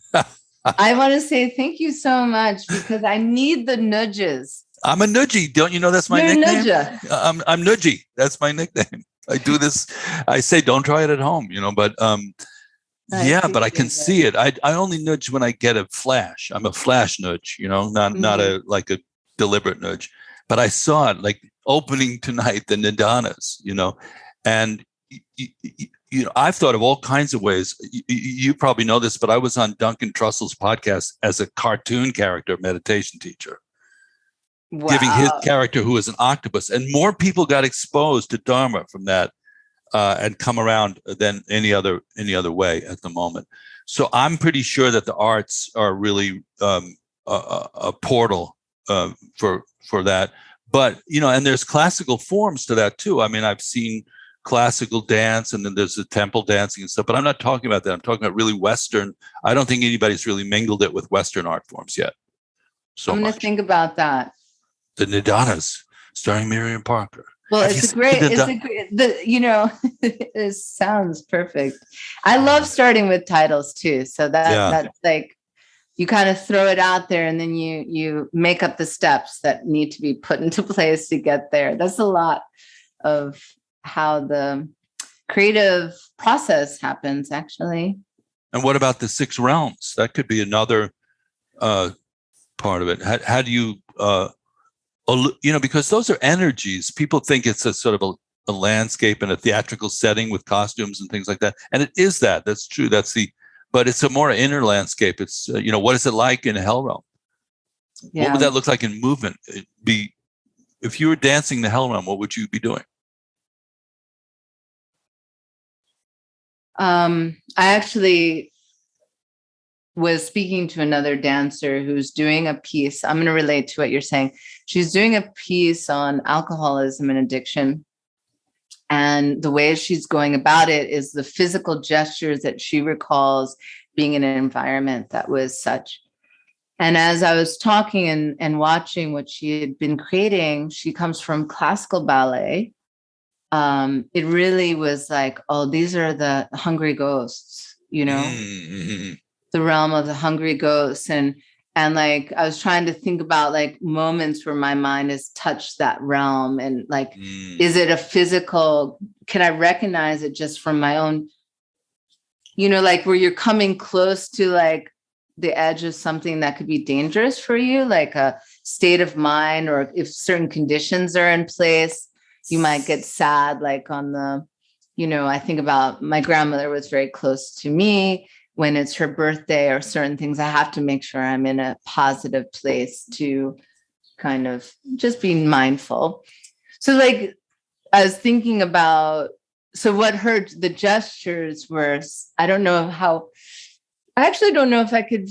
I want to say thank you so much because I need the nudges. I'm a nudgy. Don't you know that's my You're nickname? A I'm nudgy. That's my nickname. I do this. I say, don't try it at home, but but I can see it. I only nudge when I get a flash. I'm a flash nudge, not a deliberate nudge. But I saw it like opening tonight, the Nidanas, and I've thought of all kinds of ways. You probably know this, but I was on Duncan Trussell's podcast as a cartoon character meditation teacher. Wow. Giving his character who is an octopus, and more people got exposed to Dharma from that and come around than any other way at the moment. So I'm pretty sure that the arts are really a portal for that. But and there's classical forms to that too. I mean, I've seen classical dance, and then there's the temple dancing and stuff. But I'm not talking about that. I'm talking about really Western. I don't think anybody's really mingled it with Western art forms yet. So I'm going to think about that. The Nidanas, starring Miriam Parker. Well, it sounds perfect. I love starting with titles too. So that's like, you kind of throw it out there and then you make up the steps that need to be put into place to get there. That's a lot of how the creative process happens, actually. And what about the 6 realms? That could be another part of it. How do you... because those are energies. People think it's a sort of a landscape and a theatrical setting with costumes and things like that. And it is that. That's true. But it's a more inner landscape. It's, what is it like in a hell realm? Yeah. What would that look like in movement? If you were dancing the hell realm, what would you be doing? I actually was speaking to another dancer who's doing a piece. I'm going to relate to what you're saying. She's doing a piece on alcoholism and addiction. And the way she's going about it is the physical gestures that she recalls being in an environment that was such. And as I was talking and watching what she had been creating, she comes from classical ballet. It really was like, oh, these are the hungry ghosts, Mm-hmm. The realm of the hungry ghosts. And like, I was trying to think about like moments where my mind has touched that realm. And like, is it a physical, can I recognize it just from my own, like where you're coming close to like the edge of something that could be dangerous for you, like a state of mind, or if certain conditions are in place, you might get sad, like on the, I think about my grandmother was very close to me. When it's her birthday or certain things, I have to make sure I'm in a positive place to kind of just be mindful. So like, I was thinking about, so what the gestures were, I actually don't know if I could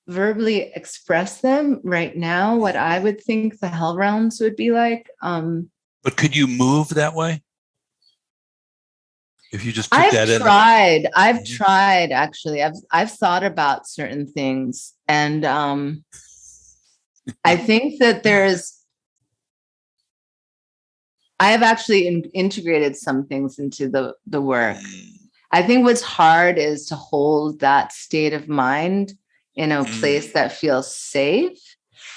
verbally express them right now, what I would think the hell realms would be like. But could you move that way? If you just took that in. I've tried, actually. I've thought about certain things. And I think that I have actually integrated some things into the work. I think what's hard is to hold that state of mind in a place that feels safe.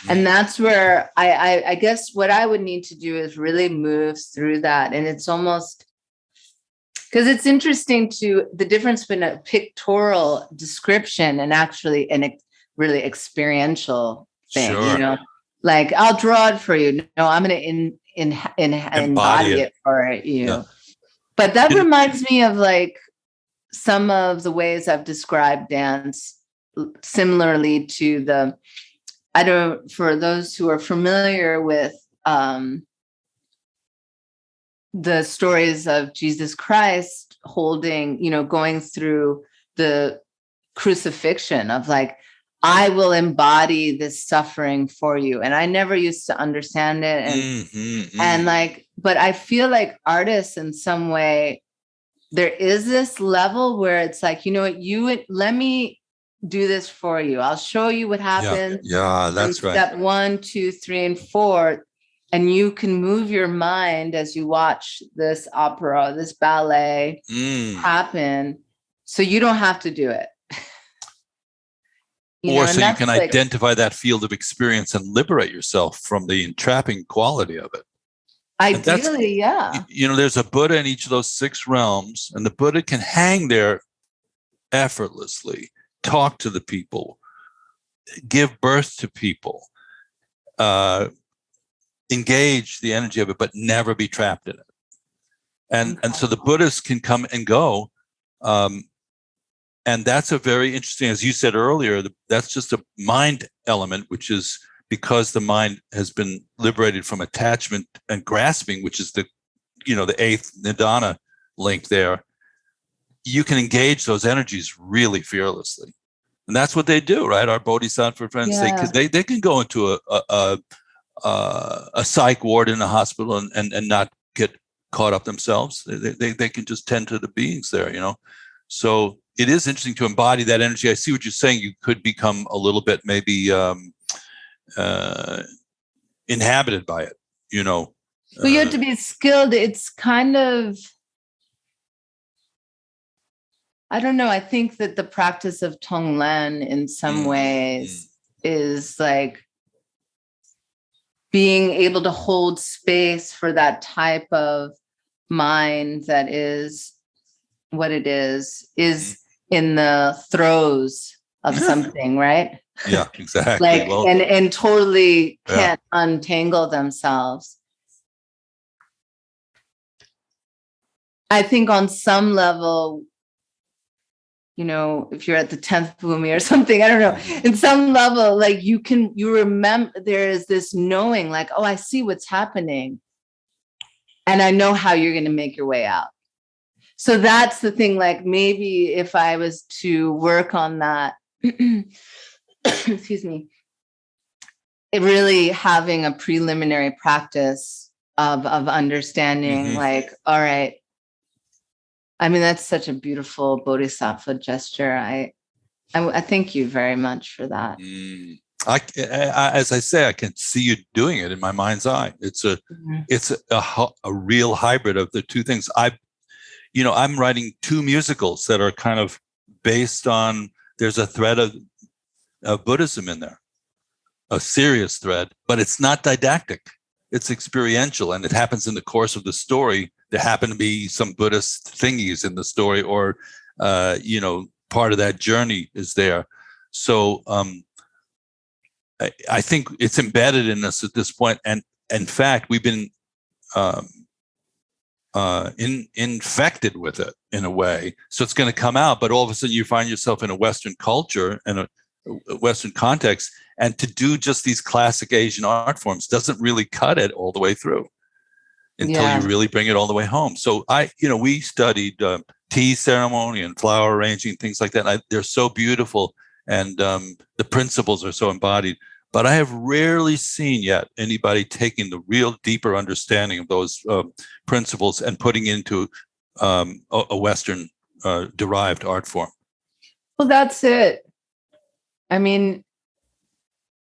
And that's where I guess what I would need to do is really move through that. And it's almost, because it's interesting the difference between a pictorial description and actually a really experiential thing, Sure. Like I'll draw it for you. No, I'm going to embody it for you. Yeah. But that reminds me of like some of the ways I've described dance similarly to for those who are familiar with the stories of Jesus Christ holding, going through the crucifixion of like, I will embody this suffering for you. And I never used to understand it. And like, but I feel like artists in some way, there is this level where it's like, you know what, let me do this for you. I'll show you what happens. Yeah, that's right. Step 1, 2, 3, and 4. And you can move your mind as you watch this opera, this ballet happen. So you don't have to do it. You can identify that field of experience and liberate yourself from the entrapping quality of it. Ideally, yeah. There's a Buddha in each of those 6 realms, and the Buddha can hang there effortlessly, talk to the people, give birth to people, engage the energy of it, but never be trapped in it. And so the Buddhists can come and go. And that's a very interesting, as you said earlier, that's just a mind element, which is because the mind has been liberated from attachment and grasping, which is the 8th nidana link there. You can engage those energies really fearlessly. And that's what they do, right? Our bodhisattva friends, they can go into a psych ward in a hospital and not get caught up themselves. They can just tend to the beings there, So it is interesting to embody that energy. I see what you're saying. You could become a little bit maybe inhabited by it, Well, you have to be skilled. It's kind of, I don't know. I think that the practice of Tonglen in some ways is like being able to hold space for that type of mind that is what it is in the throes of something, right? Yeah, exactly. Like, and totally can't untangle themselves. I think on some level, if you're at the 10th bhumi or something, I don't know, in some level, like you remember, there is this knowing like, oh, I see what's happening and I know how you're going to make your way out. So that's the thing, like maybe if I was to work on that, excuse me, it really having a preliminary practice of understanding like, all right, I mean, that's such a beautiful bodhisattva gesture. I thank you very much for that. I, as I say, I can see you doing it in my mind's eye. It's a real hybrid of the two things. I'm writing 2 musicals that are kind of based on, there's a thread of Buddhism in there, a serious thread, but it's not didactic. It's experiential, and it happens in the course of the story. There happen to be some Buddhist thingies in the story, or, part of that journey is there. So I think it's embedded in us at this point. And in fact, we've been infected with it in a way. So it's going to come out, but all of a sudden you find yourself in a Western culture and a Western context, and to do just these classic Asian art forms doesn't really cut it all the way through until you really bring it all the way home. So we studied tea ceremony and flower arranging, things like that. They're so beautiful, and the principles are so embodied. But I have rarely seen yet anybody taking the real deeper understanding of those principles and putting into a Western derived art form. Well, that's it. I mean,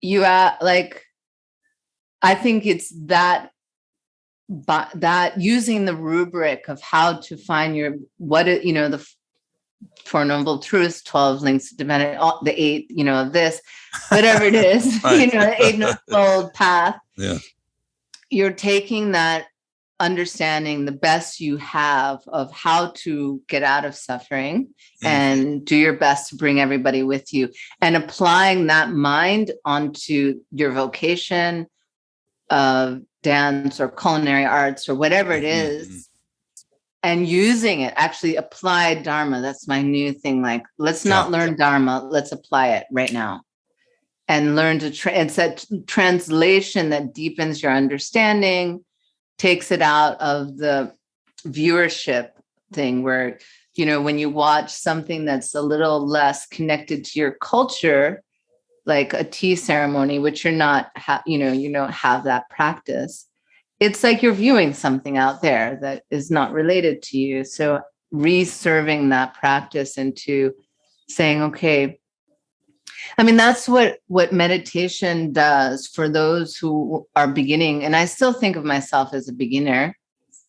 I think it's that using the rubric of how to find the Four Noble Truths, 12 links to divinity, the 8, of this, whatever it is, Right. the 8-fold path. Yeah. You're taking that understanding the best you have of how to get out of suffering and do your best to bring everybody with you, and applying that mind onto your vocation of dance or culinary arts or whatever it is, and using it, actually applied Dharma. That's my new thing. Like, let's not learn Dharma. Let's apply it right now and learn to it's that translation that deepens your understanding, takes it out of the viewership thing where when you watch something that's a little less connected to your culture, like a tea ceremony, which you're not, you don't have that practice. It's like you're viewing something out there that is not related to you. So reserving that practice into saying, okay, I mean, that's what meditation does for those who are beginning. And I still think of myself as a beginner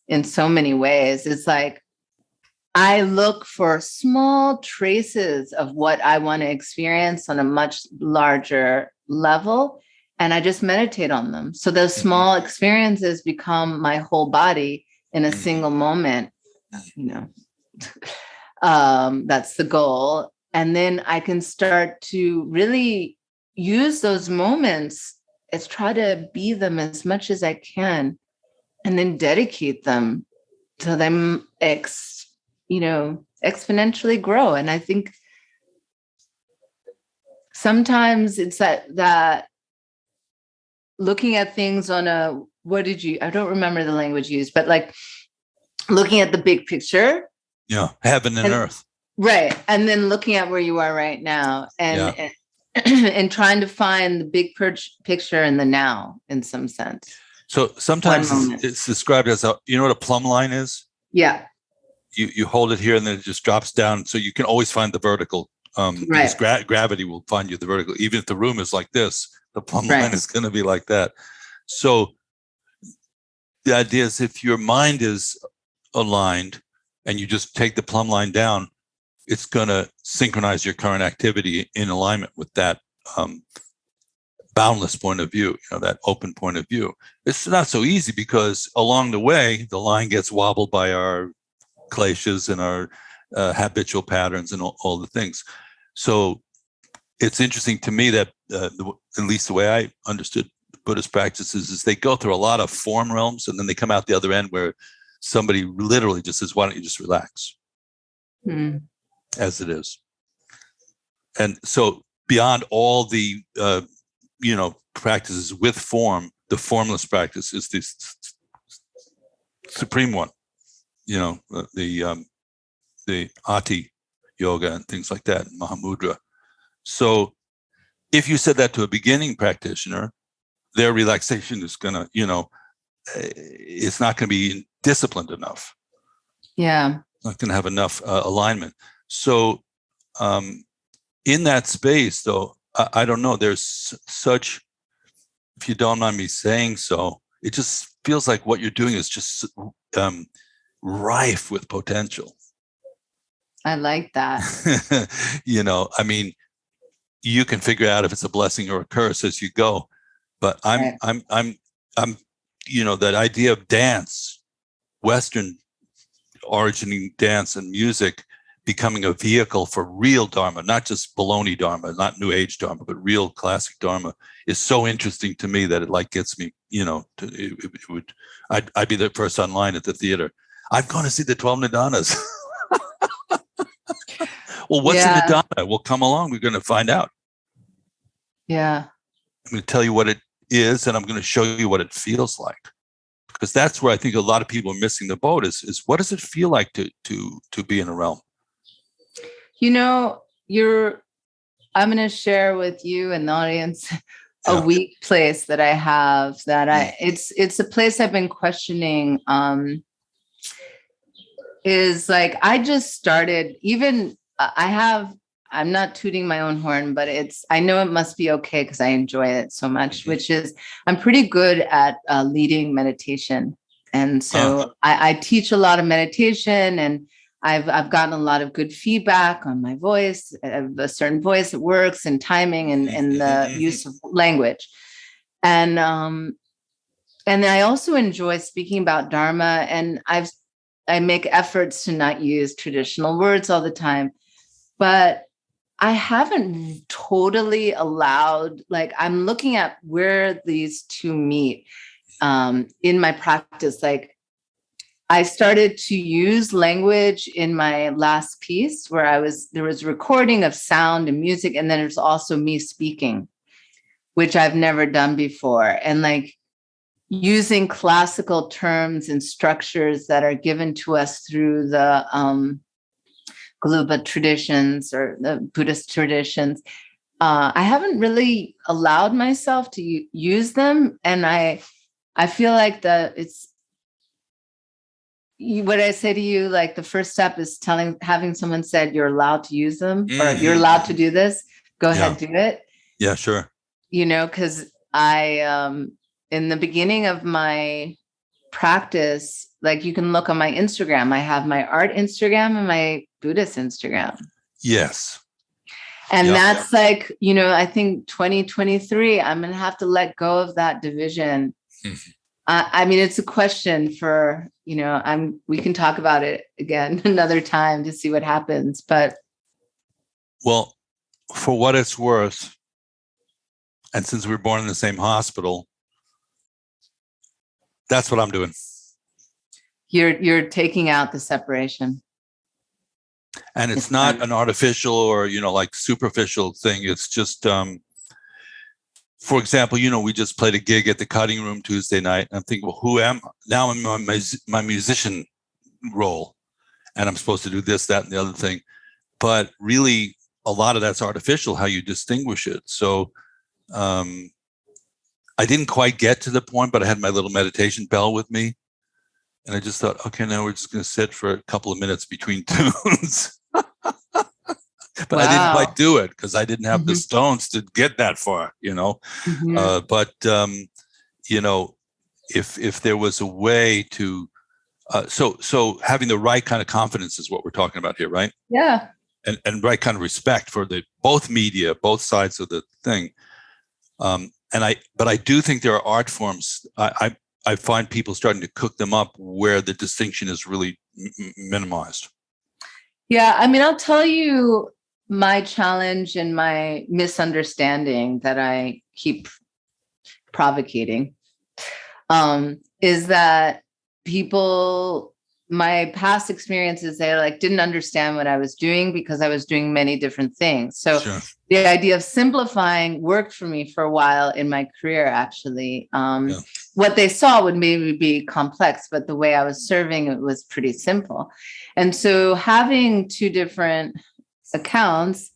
in so many ways. It's like, I look for small traces of what I want to experience on a much larger level, and I just meditate on them. So those small experiences become my whole body in a single moment. That's the goal. And then I can start to really use those moments as try to be them as much as I can, and then dedicate them to them exponentially grow. And I think sometimes it's that looking at things on I don't remember the language used, but like looking at the big picture. Yeah. Heaven and earth. Right. And then looking at where you are right now and and trying to find the big picture in the now in some sense. So sometimes it's described as you know what a plumb line is? Yeah. You hold it here and then it just drops down. So you can always find the vertical. Because gravity will find you the vertical. Even if the room is like this, the plumb line is going to be like that. So the idea is if your mind is aligned and you just take the plumb line down, it's going to synchronize your current activity in alignment with that boundless point of view, that open point of view. It's not so easy because along the way, the line gets wobbled by our kleshas and our habitual patterns and all the things. So it's interesting to me that at least the way I understood Buddhist practices is they go through a lot of form realms and then they come out the other end where somebody literally just says, why don't you just relax as it is? And so beyond all the, practices with form, the formless practice is the supreme one, the Ati yoga and things like that, Mahamudra. So if you said that to a beginning practitioner, their relaxation is going to, it's not going to be disciplined enough. Yeah. Not going to have enough alignment. So in that space, though, I don't know, there's such, if you don't mind me saying so, it just feels like what you're doing is just rife with potential. I like that. I mean, you can figure out if it's a blessing or a curse as you go. But I'm that idea of dance, Western origining dance and music becoming a vehicle for real Dharma, not just baloney Dharma, not New Age Dharma, but real classic Dharma is so interesting to me that it like gets me, I'd be the first online at the theater. I'm going to see the 12 Nidanas. Well, what's a Nidana? Well, come along. We're going to find out. Yeah. I'm going to tell you what it is, and I'm going to show you what it feels like. Because that's where I think a lot of people are missing the boat is what does it feel like to be in a realm? I'm going to share with you and the audience a weak place that I have it's a place I've been questioning. Is like, I just started I'm not tooting my own horn, but I know it must be okay because I enjoy it so much, which is I'm pretty good at leading meditation. And so I teach a lot of meditation and I've gotten a lot of good feedback on my voice. I have a certain voice that works and timing and the use of language. And I also enjoy speaking about Dharma, and I make efforts to not use traditional words all the time, but I haven't totally allowed, I'm looking at where these two meet in my practice. Like, I started to use language in my last piece where there was recording of sound and music, and then there's also me speaking, which I've never done before. And using classical terms and structures that are given to us through the Gelugpa traditions or the Buddhist traditions. I haven't really allowed myself to use them. And I feel like it's what I say to you, like the first step is having someone said you're allowed to use them or you're allowed to do this. Go ahead, do it. Yeah, sure. Because I, in the beginning of my practice, like you can look on my Instagram, I have my art Instagram and my Buddhist Instagram. Yes. And that's like, I think 2023, I'm going to have to let go of that division. I mean, it's a question for, we can talk about it again another time to see what happens. But well, for what it's worth, and since we were born in the same hospital, that's what I'm doing. You're taking out the separation. And it's not an artificial or, like superficial thing. It's just, for example, we just played a gig at the Cutting Room Tuesday night. And I'm thinking, well, who am I? Now I'm in my musician role. And I'm supposed to do this, that, and the other thing. But really, a lot of that's artificial, how you distinguish it. So I didn't quite get to the point, but I had my little meditation bell with me. And I just thought, okay, now we're just going to sit for a couple of minutes between tunes. But I didn't quite do it because I didn't have the stones to get that far, But, if there was a way to, so having the right kind of confidence is what we're talking about here, right? Yeah. And right kind of respect for both media, both sides of the thing. But I do think there are art forms. I find people starting to cook them up where the distinction is really minimized. Yeah, I mean, I'll tell you my challenge and my misunderstanding that I keep provocating is that people, my past experiences, they didn't understand what I was doing because I was doing many different things. So sure. The idea of simplifying worked for me for a while in my career, actually. What they saw would maybe be complex, but the way I was serving it was pretty simple. And so having two different accounts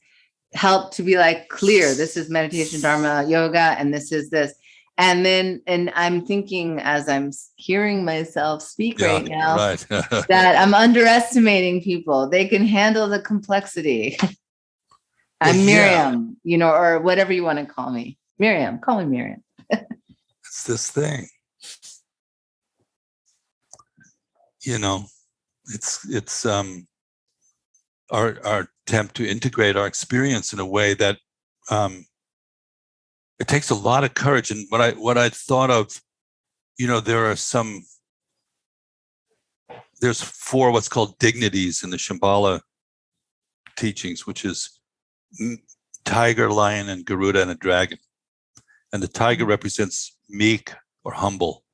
helped to be clear. This is meditation, Dharma, yoga, and this is this. And I'm thinking as I'm hearing myself speak right now, that I'm underestimating people. They can handle the complexity. I'm Miriam, or whatever you want to call me. Miriam, call me Miriam. It's this thing. It's our attempt to integrate our experience in a way that it takes a lot of courage. And what I thought of, there's 4 what's called dignities in the Shambhala teachings, which is tiger, lion, and Garuda, and a dragon. And the tiger represents meek or humble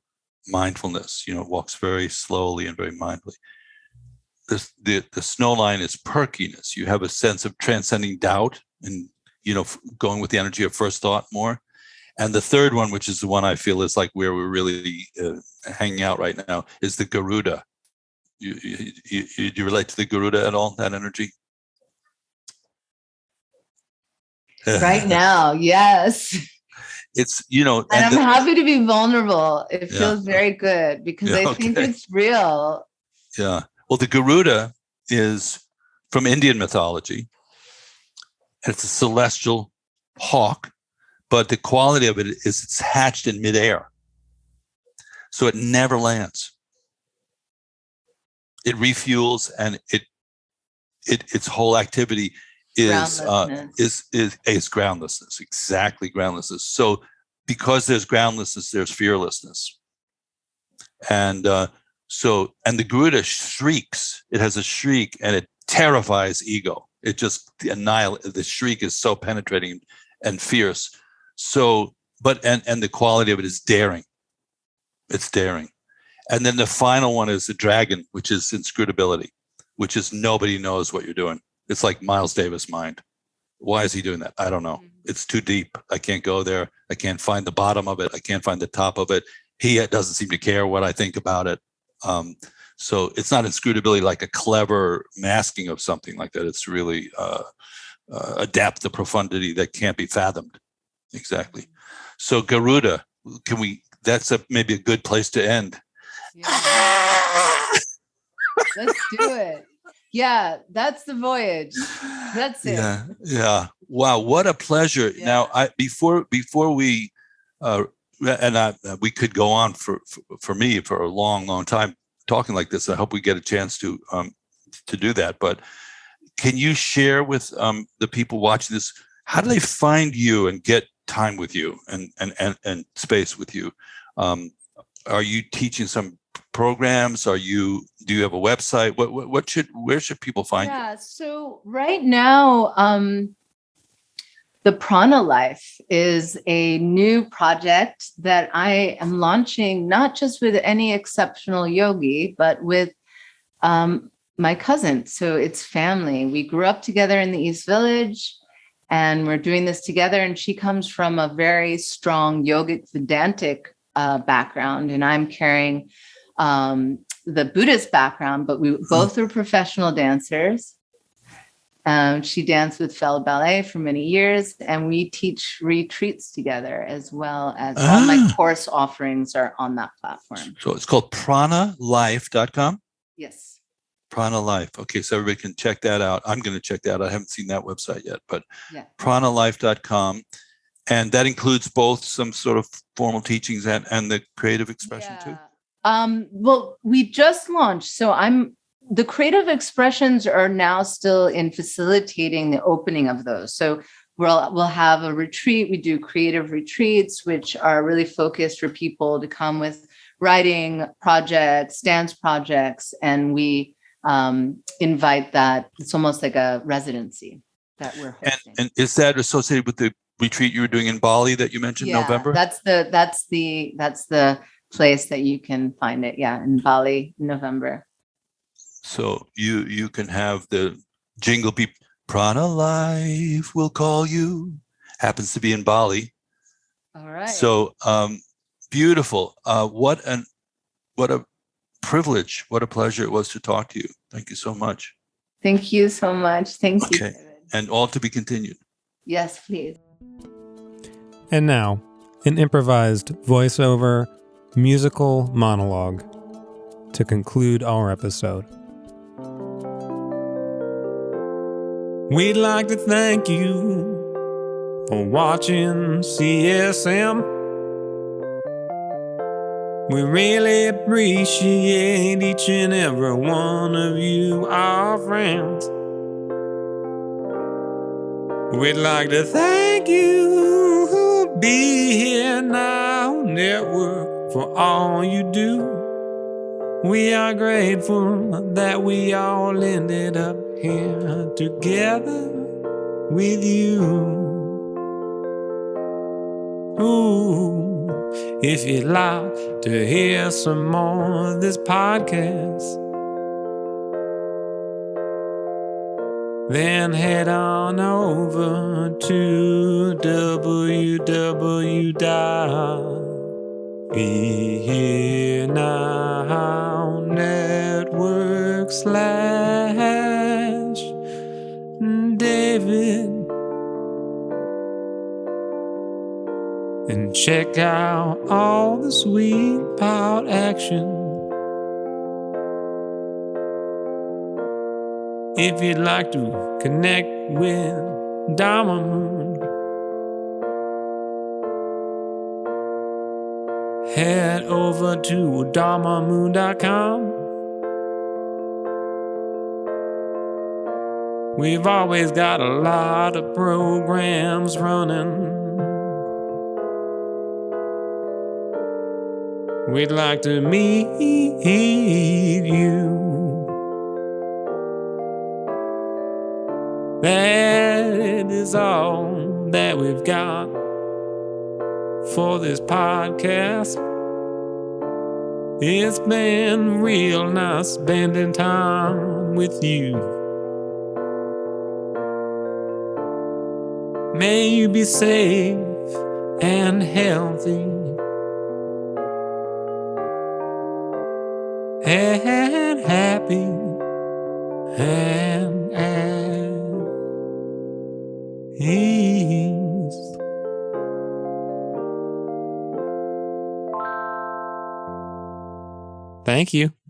mindfulness. Walks very slowly and very mindfully. The snow lion is perkiness. You have a sense of transcending doubt and going with the energy of first thought more. And the third one, which is the one I feel is where we're really hanging out right now, is the Garuda. You relate to the Garuda at all, that energy? Right now, yes. It's, and I'm happy to be vulnerable. It feels very good because I think it's real. Yeah. Well, the Garuda is from Indian mythology. It's a celestial hawk, but the quality of it is it's hatched in midair. So it never lands. It refuels, and its whole activity is groundlessness. Exactly, groundlessness. So because there's groundlessness, there's fearlessness. And the Garuda shrieks. It has a shriek, and it terrifies ego. It just annihilates. The shriek is so penetrating and fierce. So, and the quality of it is daring. It's daring. And then the final one is the dragon, which is inscrutability, which is nobody knows what you're doing. It's like Miles Davis' mind. Why is he doing that? I don't know. It's too deep. I can't go there. I can't find the bottom of it. I can't find the top of it. He doesn't seem to care what I think about it. So it's not inscrutability like a clever masking of something like that. It's really a depth, a profundity that can't be fathomed. Exactly. So Garuda, that's maybe a good place to end. Yeah. Let's do it. Yeah, that's the voyage. That's it. Yeah. Wow, what a pleasure. Yeah. Now, before we we could go on for me for a long time talking like this. I hope we get a chance to do that. But can you share with the people watching this, how do they find you and get time with you and space with you? Are you teaching some programs? Do you have a website? Where should people find you? Yeah, so right now, the Prana Life is a new project that I am launching, not just with any exceptional yogi, but with my cousin. So it's family. We grew up together in the East Village, and we're doing this together. And she comes from a very strong yogic Vedantic background, and I'm carrying the Buddhist background, but we both are professional dancers. She danced with Feld Ballet for many years, and we teach retreats together, as well as all my course offerings are on that platform. So it's called pranalife.com? Yes. Prana Life. Okay, so everybody can check that out. I'm going to check that out. I haven't seen that website yet, but pranalife.com. And that includes both some sort of formal teachings and the creative expression too? Well, we just launched. So the creative expressions are now still in facilitating the opening of those. So we'll have a retreat. We do creative retreats, which are really focused for people to come with writing projects, dance projects, and we invite that. It's almost like a residency that we're hosting. And is that associated with the retreat you were doing in Bali that you mentioned in November? That's the place that you can find it. Yeah, in Bali, in November. So you can have the jingle be Prana Life will call you. Happens to be in Bali. All right. So beautiful. What a privilege, what a pleasure it was to talk to you. Thank you so much. Thank you so much. Thank you, David. And all to be continued. Yes, please. And now, an improvised voiceover musical monologue to conclude our episode. We'd like to thank you for watching CSM. We really appreciate each and every one of you, our friends. We'd like to thank you, Be Here Now Network, for all you do. We are grateful that we all ended up here together with you. Ooh. If you'd like to hear some more of this podcast, then head on over to www.BeHereNow.network/David. And check out all the sweet powered action. If you'd like to connect with Dharma Moon, head over to dharmamoon.com. We've always got a lot of programs running. We'd like to meet you. That is all that we've got for this podcast. It's been real nice spending time with you. May you be safe and healthy. And happy and at ease. Thank you.